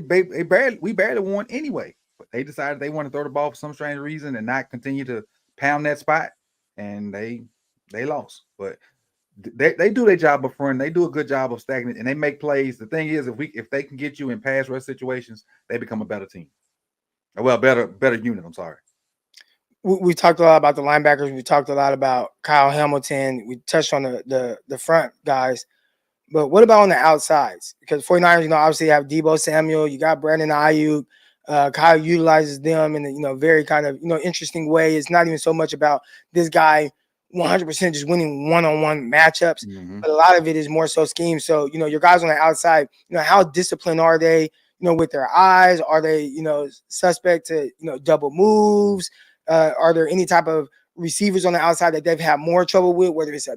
barely won anyway. But they decided they want to throw the ball for some strange reason and not continue to pound that spot, and they lost. But they do their job of front. They do a good job of stacking it, and they make plays. The thing is, if they can get you in pass rush situations, they become a better team. Well, better unit. I'm sorry.
We talked a lot about the linebackers. We talked a lot about Kyle Hamilton. We touched on the front guys. But what about on the outsides? Because 49ers, obviously have Deebo Samuel. You got Brandon Ayuk. Kyle utilizes them in a, very kind of, interesting way. It's not even so much about this guy 100% just winning one-on-one matchups.
Mm-hmm.
But a lot of it is more so scheme. So, your guys on the outside, how disciplined are they, with their eyes? Are they, suspect to, double moves? Are there any type of receivers on the outside that they've had more trouble with, whether it's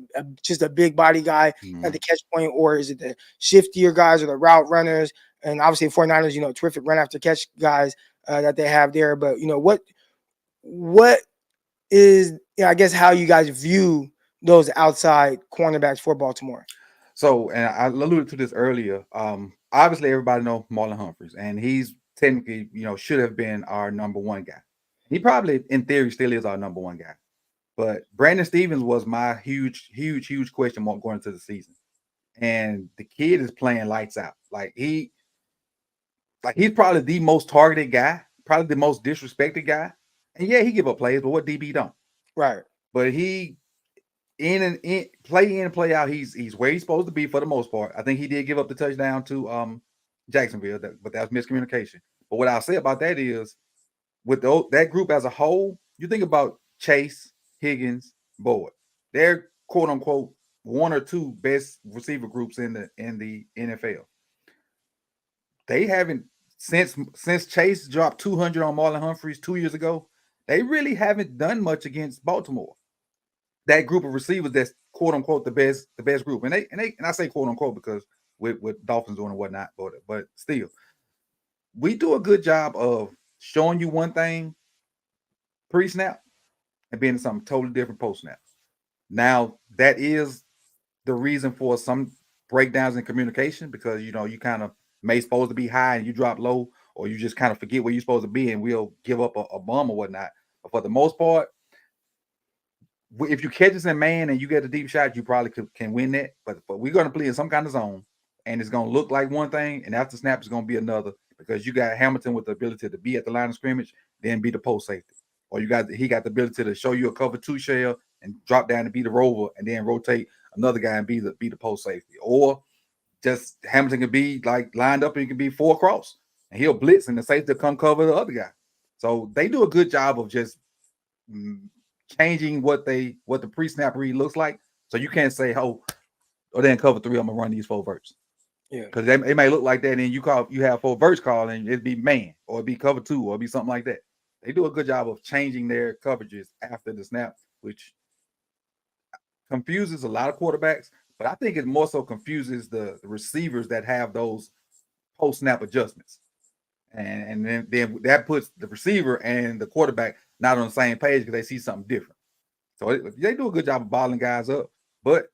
just a big body guy at the catch point, or is it the shiftier guys or the route runners? And obviously 49ers, terrific run after catch guys that they have there. But, what is, I guess, how you guys view those outside cornerbacks for Baltimore?
So, and I alluded to this earlier. Obviously everybody knows Marlon Humphreys, and he's technically, should have been our number one guy. He probably, in theory, still is our number one guy. But Brandon Stevens was my huge question mark going into the season. And the kid is playing lights out. He's probably the most targeted guy, probably the most disrespected guy. And yeah, he give up plays, but what DB don't?
Right.
But he play in and play out, he's where he's supposed to be for the most part. I think he did give up the touchdown to Jacksonville, but that was miscommunication. But what I'll say about that is with that group as a whole, you think about Chase, Higgins, Boyd. They're quote unquote one or two best receiver groups in the NFL. They haven't since Chase dropped 200 on Marlon Humphreys 2 years ago. They really haven't done much against Baltimore. That group of receivers that's quote unquote the best group, and I say quote unquote because with Dolphins doing and whatnot, but still, we do a good job of showing you one thing pre-snap and being something totally different post-snap. Now that is the reason for some breakdowns in communication because you kind of may supposed to be high and you drop low, or you just kind of forget where you're supposed to be and we'll give up a bomb or whatnot. But for the most part, if you catch us in man and you get a deep shot, you probably can win that. But we're going to play in some kind of zone, and it's going to look like one thing, and after snap, it's going to be another because you got Hamilton with the ability to be at the line of scrimmage, then be the post safety, or he got the ability to show you a cover two shell and drop down and be the rover, and then rotate another guy and be the post safety, or just Hamilton can be like lined up and he can be four across, and he'll blitz and the safety will come cover the other guy. So they do a good job of just changing what the pre-snap read looks like. So you can't say, oh, or then cover three, I'm gonna run these four verts.
Yeah.
Because it may look like that, and you have four verts called, and it'd be man, or it'd be cover two, or it'd be something like that. They do a good job of changing their coverages after the snap, which confuses a lot of quarterbacks, but I think it more so confuses the receivers that have those post-snap adjustments. And then that puts the receiver and the quarterback not on the same page because they see something different. So they do a good job of bottling guys up, but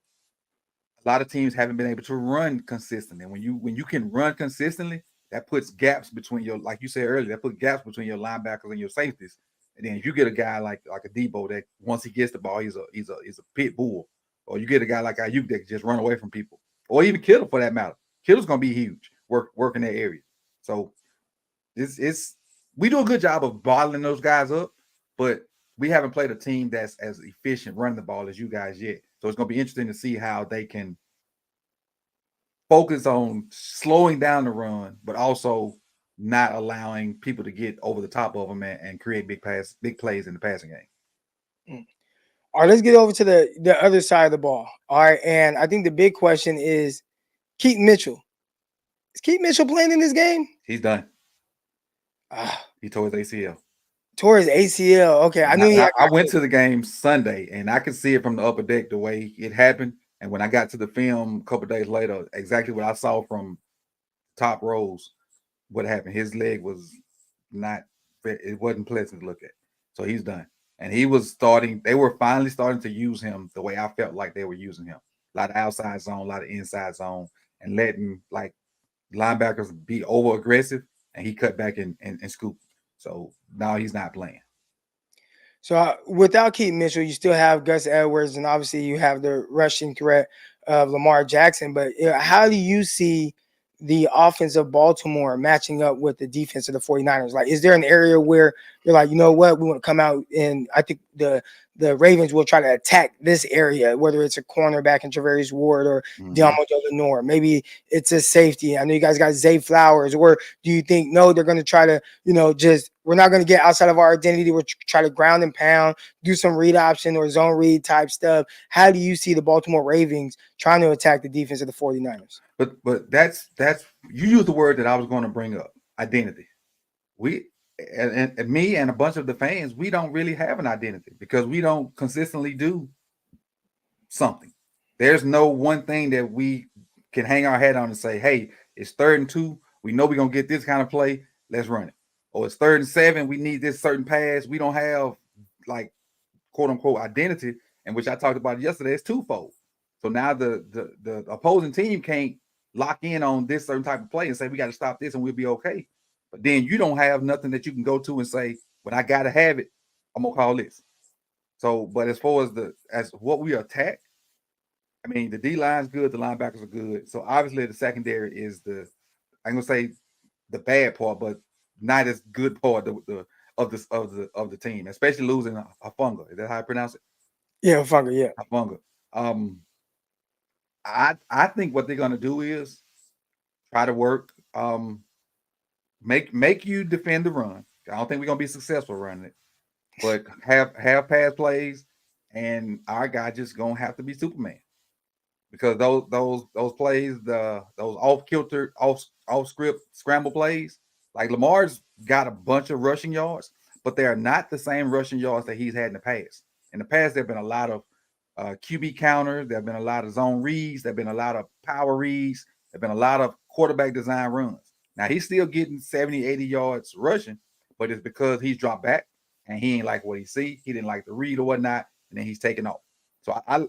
a lot of teams haven't been able to run consistently. And when you can run consistently, that puts gaps between like you said earlier, that put gaps between your linebackers and your safeties. And then if you get a guy like a Debo that once he gets the ball, he's a pit bull, or you get a guy like Ayuk that can just run away from people, or even Kittle for that matter. Kittle's gonna be huge, work in that area. So it's we do a good job of bottling those guys up, but we haven't played a team that's as efficient running the ball as you guys yet. So it's going to be interesting to see how they can focus on slowing down the run, but also not allowing people to get over the top of them and create big plays in the passing game.
All right, let's get over to the other side of the ball. All right, and I think the big question is Keaton Mitchell. Is Keaton Mitchell playing in this game?
He's done. He tore his ACL.
Tore his ACL. Okay, I knew he had.
I went to the game Sunday, and I could see it from the upper deck the way it happened. And when I got to the film a couple of days later, exactly what I saw from top rows, what happened. His leg was not. It wasn't pleasant to look at. So he's done. And he was starting. They were finally starting to use him the way I felt like they were using him. A lot of outside zone, a lot of inside zone, and letting like linebackers be over aggressive, and he cut back and scooped. So now he's not playing.
So without Keaton Mitchell, you still have Gus Edwards, and obviously you have the rushing threat of Lamar Jackson. But how do you see the offense of Baltimore matching up with the defense of the 49ers? Like, is there an area where you're like, you know what, we want to come out, and I think the Ravens will try to attack this area, whether it's a cornerback in Travarius Ward or Diamo Delanour. Maybe it's a safety. I know you guys got Zay Flowers. Or do you think, no, they're going to try to, we're not going to get outside of our identity. We'll try to ground and pound, do some read option or zone read type stuff. How do you see the Baltimore Ravens trying to attack the defense of the 49ers?
But that's you used the word that I was going to bring up, identity. We and me and a bunch of the fans, we don't really have an identity because we don't consistently do something. There's no one thing that we can hang our head on and say, hey, it's 3rd and 2. We know we're going to get this kind of play. Let's run it. Or it's 3rd and 7. We need this certain pass. We don't have like quote unquote identity, and which I talked about yesterday. It's twofold. So now the opposing team can't lock in on this certain type of play and say we got to stop this and we'll be okay. But then you don't have nothing that you can go to and say, when I got to have it, I'm gonna call this. So, but as far as what we attack, I mean, the D line's good, the linebackers are good. So obviously the secondary is I'm gonna say the bad part, but not as good part of the team, especially losing a Funga. Is that how I pronounce it?
Yeah, Funga, yeah.
Funga. Um, I think what they're gonna do is try to work. Make you defend the run. I don't think we're gonna be successful running it, but have pass plays, and our guy just gonna have to be Superman because those plays, those off kilter, off script scramble plays, like Lamar's got a bunch of rushing yards, but they are not the same rushing yards that he's had in the past. In the past, there've been a lot of QB counters, there've been a lot of zone reads, there've been a lot of power reads, there've been a lot of quarterback design runs. Now he's still getting 70, 80 yards rushing, but it's because he's dropped back and he ain't like what he see. He didn't like the read or whatnot, and then he's taking off. So I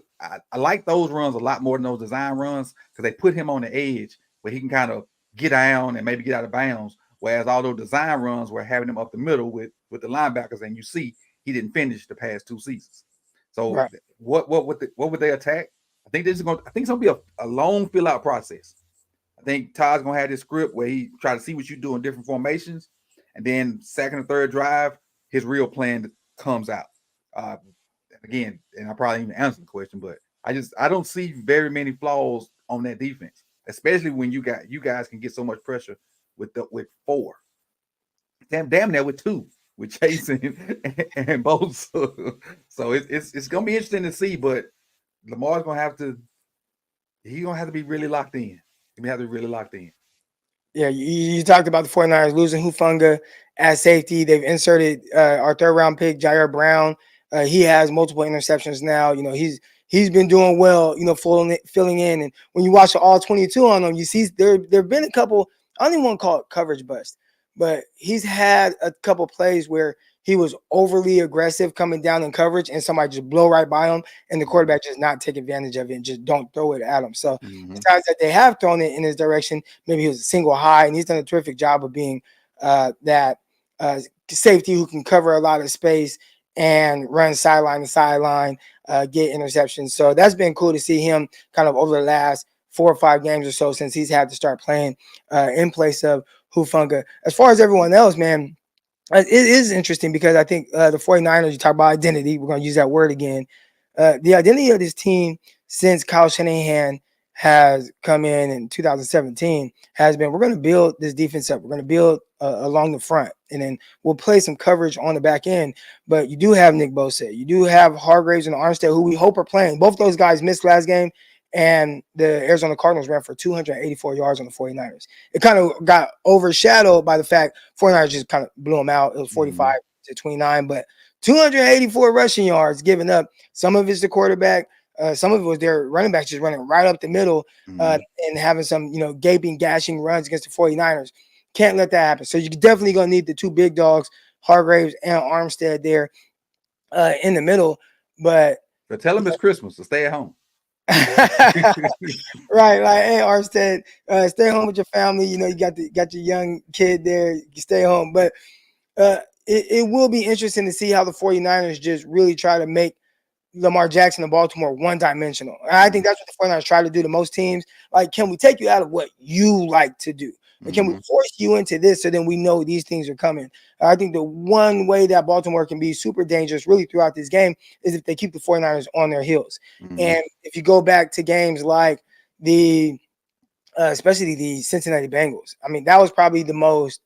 like those runs a lot more than those design runs because they put him on the edge where he can kind of get down and maybe get out of bounds. Whereas all those design runs were having him up the middle with the linebackers, and you see he didn't finish the past 2 seasons. So
Right.
what would they attack? I think it's gonna be a long fill out process. I think Todd's gonna have this script where he try to see what you do in different formations, and then second or third drive, his real plan comes out. Uh, Again, and I probably even answered the question, but I don't see very many flaws on that defense, especially when you guys can get so much pressure with four, damn near with two, with Jason and Bosa. So it's gonna be interesting to see, but Lamar's gonna have to he's gonna have to be really locked in. He's gonna have to be really locked in.
Yeah, you talked about the 49ers losing Hufunga at safety. They've inserted our third round pick, Jair Brown. He has multiple interceptions now. He's been doing well, filling in. And when you watch the all 22 on him, you see there've been a couple, I don't even want to call it coverage bust, but he's had a couple plays where he was overly aggressive coming down in coverage and somebody just blow right by him and the quarterback just not take advantage of it and just don't throw it at him. So the
Mm-hmm.
times that they have thrown it in his direction, maybe he was a single high, and he's done a terrific job of being that safety who can cover a lot of space and run sideline to sideline, get interceptions. So that's been cool to see him kind of over the last 4 or 5 games or so since he's had to start playing in place of Hufunga. As far as everyone else, man, it is interesting because I think the 49ers, you talk about identity, we're going to use that word again. The identity of this team since Kyle Shanahan has come in 2017 has been we're going to build this defense up. We're going to build along the front, and then we'll play some coverage on the back end. But you do have Nick Bosa. You do have Hargraves and Armstead, who we hope are playing. Both those guys missed last game, and the Arizona Cardinals ran for 284 yards on the 49ers. It kind of got overshadowed by the fact 49ers just kind of blew them out. It was
Mm-hmm.
45-29, but 284 rushing yards given up. Some of it's the quarterback. Some of it was their running backs just running right up the middle
Mm-hmm.
and having some, gaping, gashing runs against the 49ers. Can't let that happen. So you're definitely going to need the two big dogs, Hargraves and Armstead there in the middle. But
But tell him it's Christmas, so stay at home.
right, like, hey, Armstead, stay home with your family. You got your young kid there. You stay home. But it will be interesting to see how the 49ers just really try to make Lamar Jackson of Baltimore one-dimensional. I think
Mm-hmm.
that's what the 49ers try to do to most teams. Like, can we take you out of what you like to do? Or can we
Mm-hmm.
force you into this so then we know these things are coming? I think the one way that Baltimore can be super dangerous really throughout this game is if they keep the 49ers on their heels.
Mm-hmm.
And if you go back to games like especially the Cincinnati Bengals, I mean, that was probably the most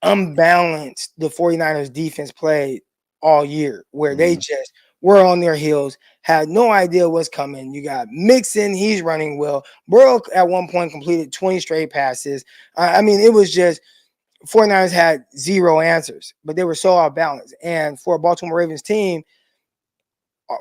unbalanced the 49ers defense played all year, where they
Mm-hmm.
just were on their heels, had no idea what's coming. You got Mixon, he's running well. Burrow at one point completed 20 straight passes. I mean, it was just 49ers had zero answers, but they were so off balance. And for a Baltimore Ravens team,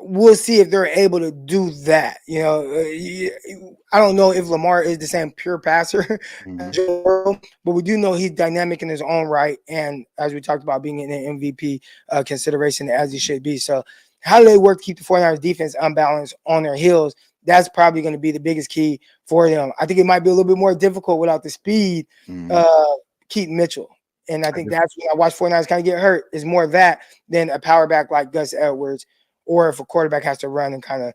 we'll see if they're able to do that. I don't know if Lamar is the same pure passer as
Mm-hmm.
Joe Burrow, but we do know he's dynamic in his own right. And as we talked about, being in an MVP consideration as he should be. So, how do they work to keep the 49ers defense unbalanced on their heels? That's probably going to be the biggest key for them. I think it might be a little bit more difficult without the speed,
Mm-hmm.
uh, Keaton Mitchell. And I
I
think
just
that's when I watch 49ers kind of get hurt, is more that than a power back like Gus Edwards, or if a quarterback has to run and kind of,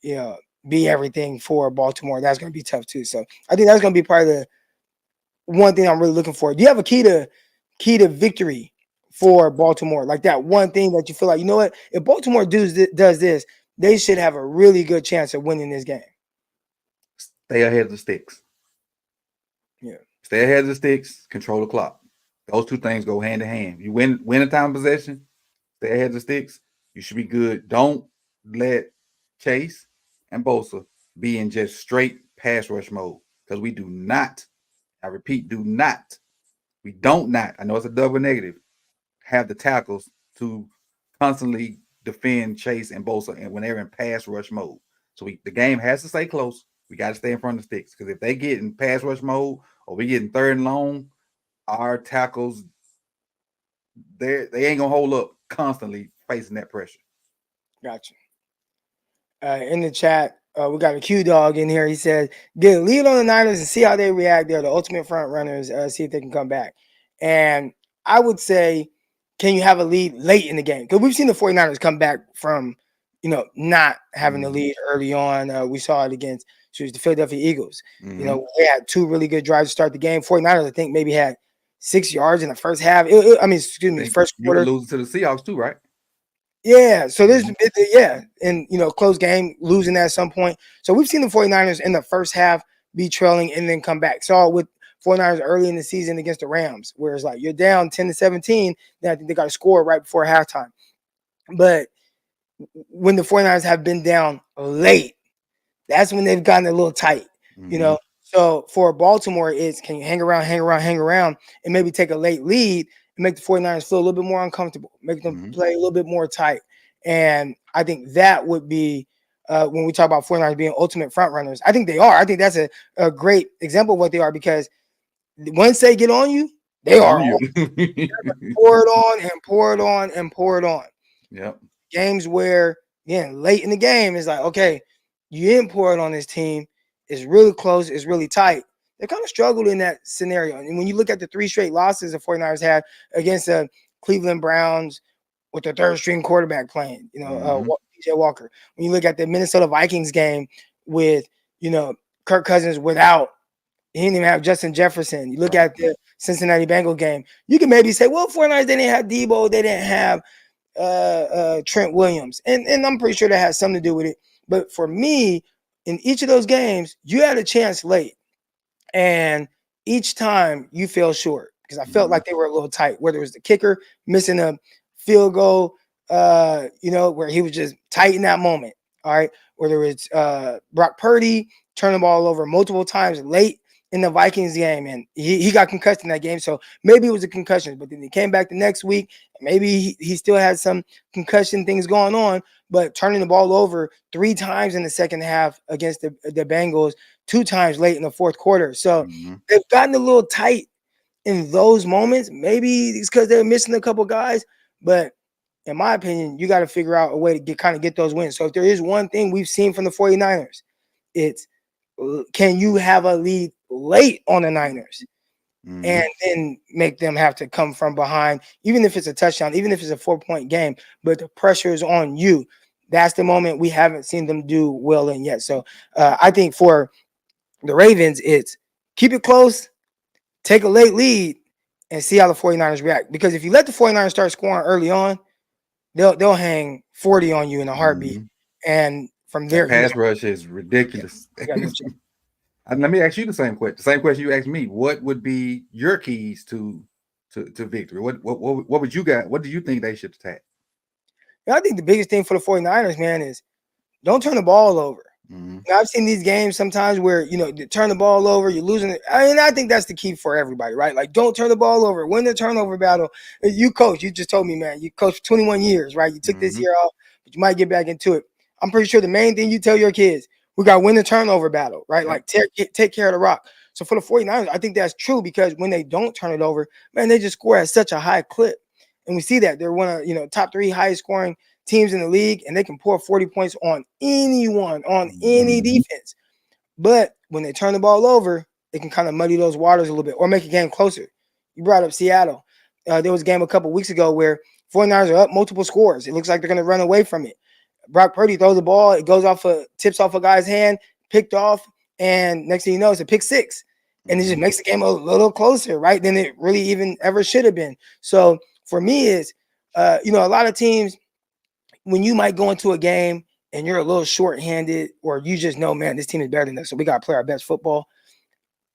you know, be everything for Baltimore, that's going to be tough too. So I think that's going to be part of the one thing I'm really looking for. Do you have a key to victory for Baltimore? Like that one thing that you feel like, you know what, if Baltimore does this, they should have a really good chance of winning this game.
Stay ahead of the sticks.
Yeah.
Stay ahead of the sticks. Control the clock. Those two things go hand in hand. You win a time of possession. Stay ahead of the sticks. You should be good. Don't let Chase and Bosa be in just straight pass rush mode because we do not. I repeat, do not. We don't not. I know it's a double negative. Have the tackles to constantly defend Chase and Bosa and when they're in pass rush mode. So the game has to stay close. We got to stay in front of the sticks because if they get in pass rush mode or we get in third and long, our tackles they ain't gonna hold up constantly facing that pressure.
Gotcha. In the chat, we got a Q Dog in here. He says, "Get a lead on the Niners and see how they react. They're the ultimate front runners. See if they can come back." And I would say, can you have a lead late in the game? Because we've seen the 49ers come back from, not having the lead early on. We saw it against the Philadelphia Eagles.
Mm-hmm.
They had two really good drives to start the game. 49ers, I think, maybe had 6 yards in the first half. First
You were
quarter.
losing to the Seahawks too, right?
Yeah, so and close game, losing at some point. So we've seen the 49ers in the first half be trailing and then come back. Saw it with 49ers early in the season against the Rams, where it's like you're down 10-17, then I think they got to score right before halftime. But when the 49ers have been down late, that's when they've gotten a little tight,
Mm-hmm.
So for Baltimore, it's can you hang around, and maybe take a late lead and make the 49ers feel a little bit more uncomfortable, make them play a little bit more tight. And I think that would be when we talk about 49ers being ultimate front runners. I think they are. I think that's a great example of what they are because once they get on you, they are
on you.
pour it on and pour it on and pour it on.
Yep.
Games where, again, late in the game, it's like, okay, you didn't pour it on this team. It's really close. It's really tight. They kind of struggled in that scenario. And when you look at the 3 straight losses the 49ers had against the Cleveland Browns with their third string quarterback playing, PJ Walker. When you look at the Minnesota Vikings game with, Kirk Cousins without, he didn't even have Justin Jefferson. You look at the Cincinnati Bengal game, you can maybe say, well, 49ers, they didn't have Debo. They didn't have Trent Williams. And I'm pretty sure that has something to do with it. But for me, in each of those games, you had a chance late. And each time you fell short because I felt like they were a little tight, whether it was the kicker missing a field goal, where he was just tight in that moment. All right. Whether it's Brock Purdy turning the ball over multiple times late in the Vikings game, and he got concussed in that game. So maybe it was a concussion, but then he came back the next week. Maybe he still had some concussion things going on, but turning the ball over 3 times in the second half against the Bengals, 2 times late in the fourth quarter. So they've gotten a little tight in those moments. Maybe it's because they're missing a couple guys, but in my opinion, you got to figure out a way to get those wins. So if there is one thing we've seen from the 49ers, it's can you have a lead late on the Niners and then make them have to come from behind, even if it's a touchdown, even if it's a 4-point game, but the pressure is on you. That's the moment we haven't seen them do well in yet. So I think for the Ravens, it's keep it close, take a late lead, and see how the 49ers react. Because if you let the 49ers start scoring early on, they'll hang 40 on you in a heartbeat. And from there,
that pass rush is ridiculous. Let me ask you the same question. The same question you asked me. What would be your keys to victory? What would you got? What do you think they should attack?
I think the biggest thing for the 49ers, man, is don't turn the ball over. Now, I've seen these games sometimes where, you turn the ball over, you're losing it. I think that's the key for everybody, right? Like, don't turn the ball over. Win the turnover battle. You coach. You just told me, man, you coached for 21 years, right? You took this year off, but you might get back into it. I'm pretty sure the main thing you tell your kids, we got to win the turnover battle, right? Like, take care of the rock. So for the 49ers, I think that's true because when they don't turn it over, man, they just score at such a high clip. And we see that. They're one of, top 3 highest scoring teams in the league, and they can pour 40 points on anyone, on any defense. But when they turn the ball over, it can kind of muddy those waters a little bit or make a game closer. You brought up Seattle. There was a game a couple weeks ago where 49ers are up multiple scores. It looks like they're going to run away from it. Brock Purdy throws the ball. It goes tips off a guy's hand, picked off, and next thing you know, it's a pick 6. And it just makes the game a little closer, right, than it really even ever should have been. So for me, it's, a lot of teams, when you might go into a game and you're a little short-handed, or you just know, man, this team is better than us, so we got to play our best football.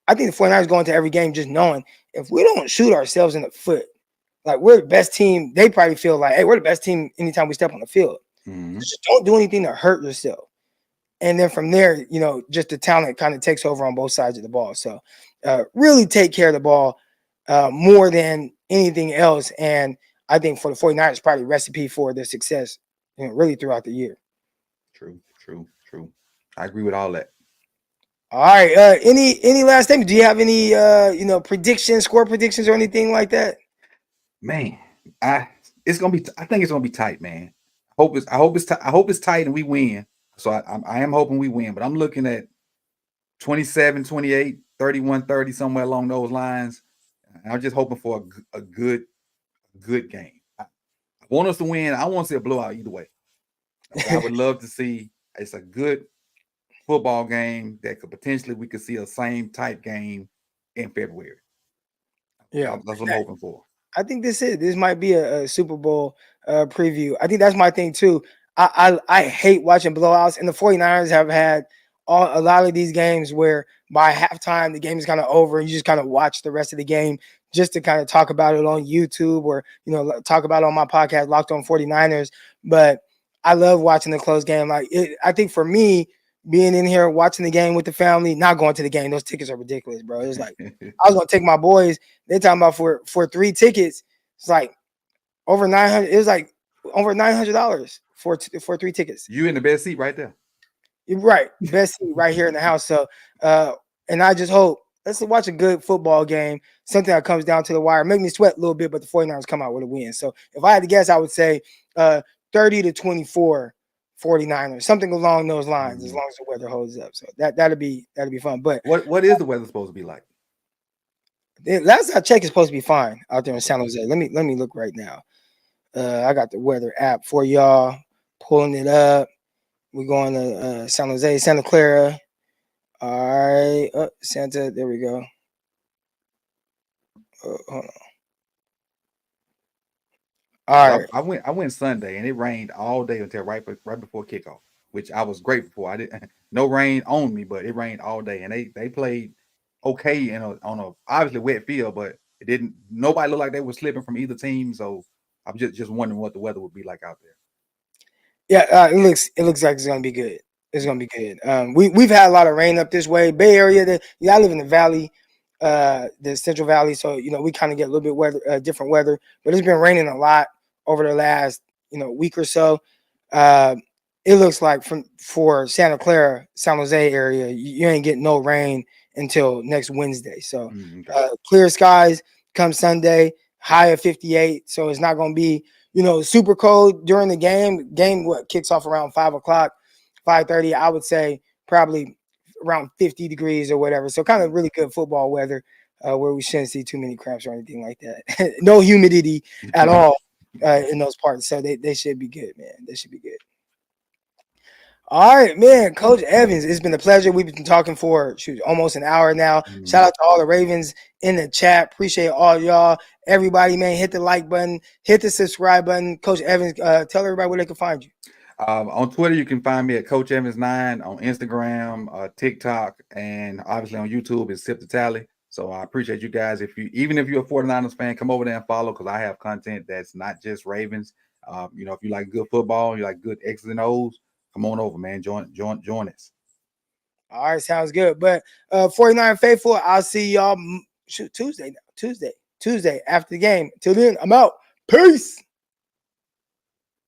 I think the 49ers go into every game just knowing if we don't shoot ourselves in the foot, like we're the best team, they probably feel like, hey, we're the best team anytime we step on the field.
Mm-hmm.
So just don't do anything to hurt yourself. And then from there, just the talent kind of takes over on both sides of the ball. So really take care of the ball more than anything else. And I think for the 49ers, probably recipe for their success, really throughout the year.
True, true, true. I agree with all that.
All right. Any last thing? Do you have any predictions, score predictions, or anything like that?
Man, it's gonna be. I think it's gonna be tight, man. I hope it's tight and we win. So I am hoping we win, but I'm looking at 27-28, 31-30, somewhere along those lines. And I'm just hoping for a good game. I want us to win. I want to see a blowout either way. Okay, I would love to see it's a good football game that could potentially we could see a same type game in February.
Yeah,
That's what I'm hoping for.
I think this might be a Super Bowl preview. I think that's my thing too. I hate watching blowouts, and the 49ers have had a lot of these games where by halftime the game is kind of over, and you just kind of watch the rest of the game just to kind of talk about it on YouTube or talk about it on my podcast, Locked On 49ers. But I love watching the close game. I think for me, being in here watching the game with the family, not going to the game, those tickets are ridiculous, bro. It's like I was gonna take my boys. They're talking about for 3 tickets. It's like over 900. It was like over $900 for 3 tickets.
You in the best seat right there.
You're right, best seat right here in the house. So, and I just hope let's watch a good football game, something that comes down to the wire. Make me sweat a little bit, but the 49ers come out with a win. So, if I had to guess, I would say 30-24 49ers, something along those lines, as long as the weather holds up. So that'd be fun. But
what is the weather supposed to be like?
Last I checked, it's supposed to be fine out there in San Jose. Let me look right now. I got the weather app for y'all. Pulling it up. We're going to San Jose, Santa Clara. All right, Santa. There we go. Hold on. All right.
I went Sunday and it rained all day until right before kickoff, which I was grateful for. I didn't no rain on me, but it rained all day and they played okay on a obviously wet field, but it didn't. Nobody looked like they were slipping from either team. So I'm just wondering what the weather would be like out there.
Yeah, it looks like it's gonna be good. It's gonna be good. We've had a lot of rain up this way, Bay Area. I live in the valley, the Central Valley, so we kind of get a little bit different weather. But it's been raining a lot over the last week or so. It looks like for Santa Clara, San Jose area, you ain't getting no rain until next Wednesday. So clear skies come Sunday, high of 58. So it's not going to be super cold during the game. Game kicks off around 5:00, 5:30. I would say probably around 50 degrees or whatever. So kind of really good football weather where we shouldn't see too many cramps or anything like that. No humidity at all in those parts. So they should be good, man. They should be good. All right, man. Coach Evans, it's been a pleasure. We've been talking for almost an hour now. Shout out to all the Ravens in the chat. Appreciate all y'all. Everybody, man, hit the like button, hit the subscribe button. Coach Evans, tell everybody where they can find you.
On Twitter, you can find me at Coach Evans 9. On Instagram, TikTok, and obviously on YouTube, it's Sip the Tally. So I appreciate you guys. Even if you're a 49ers fan, come over there and follow because I have content that's not just Ravens. If you like good football, you like good X's and O's, come on over, man. Join us.
All right, sounds good. But 49 faithful, I'll see y'all Tuesday after the game. Till then, I'm out. Peace.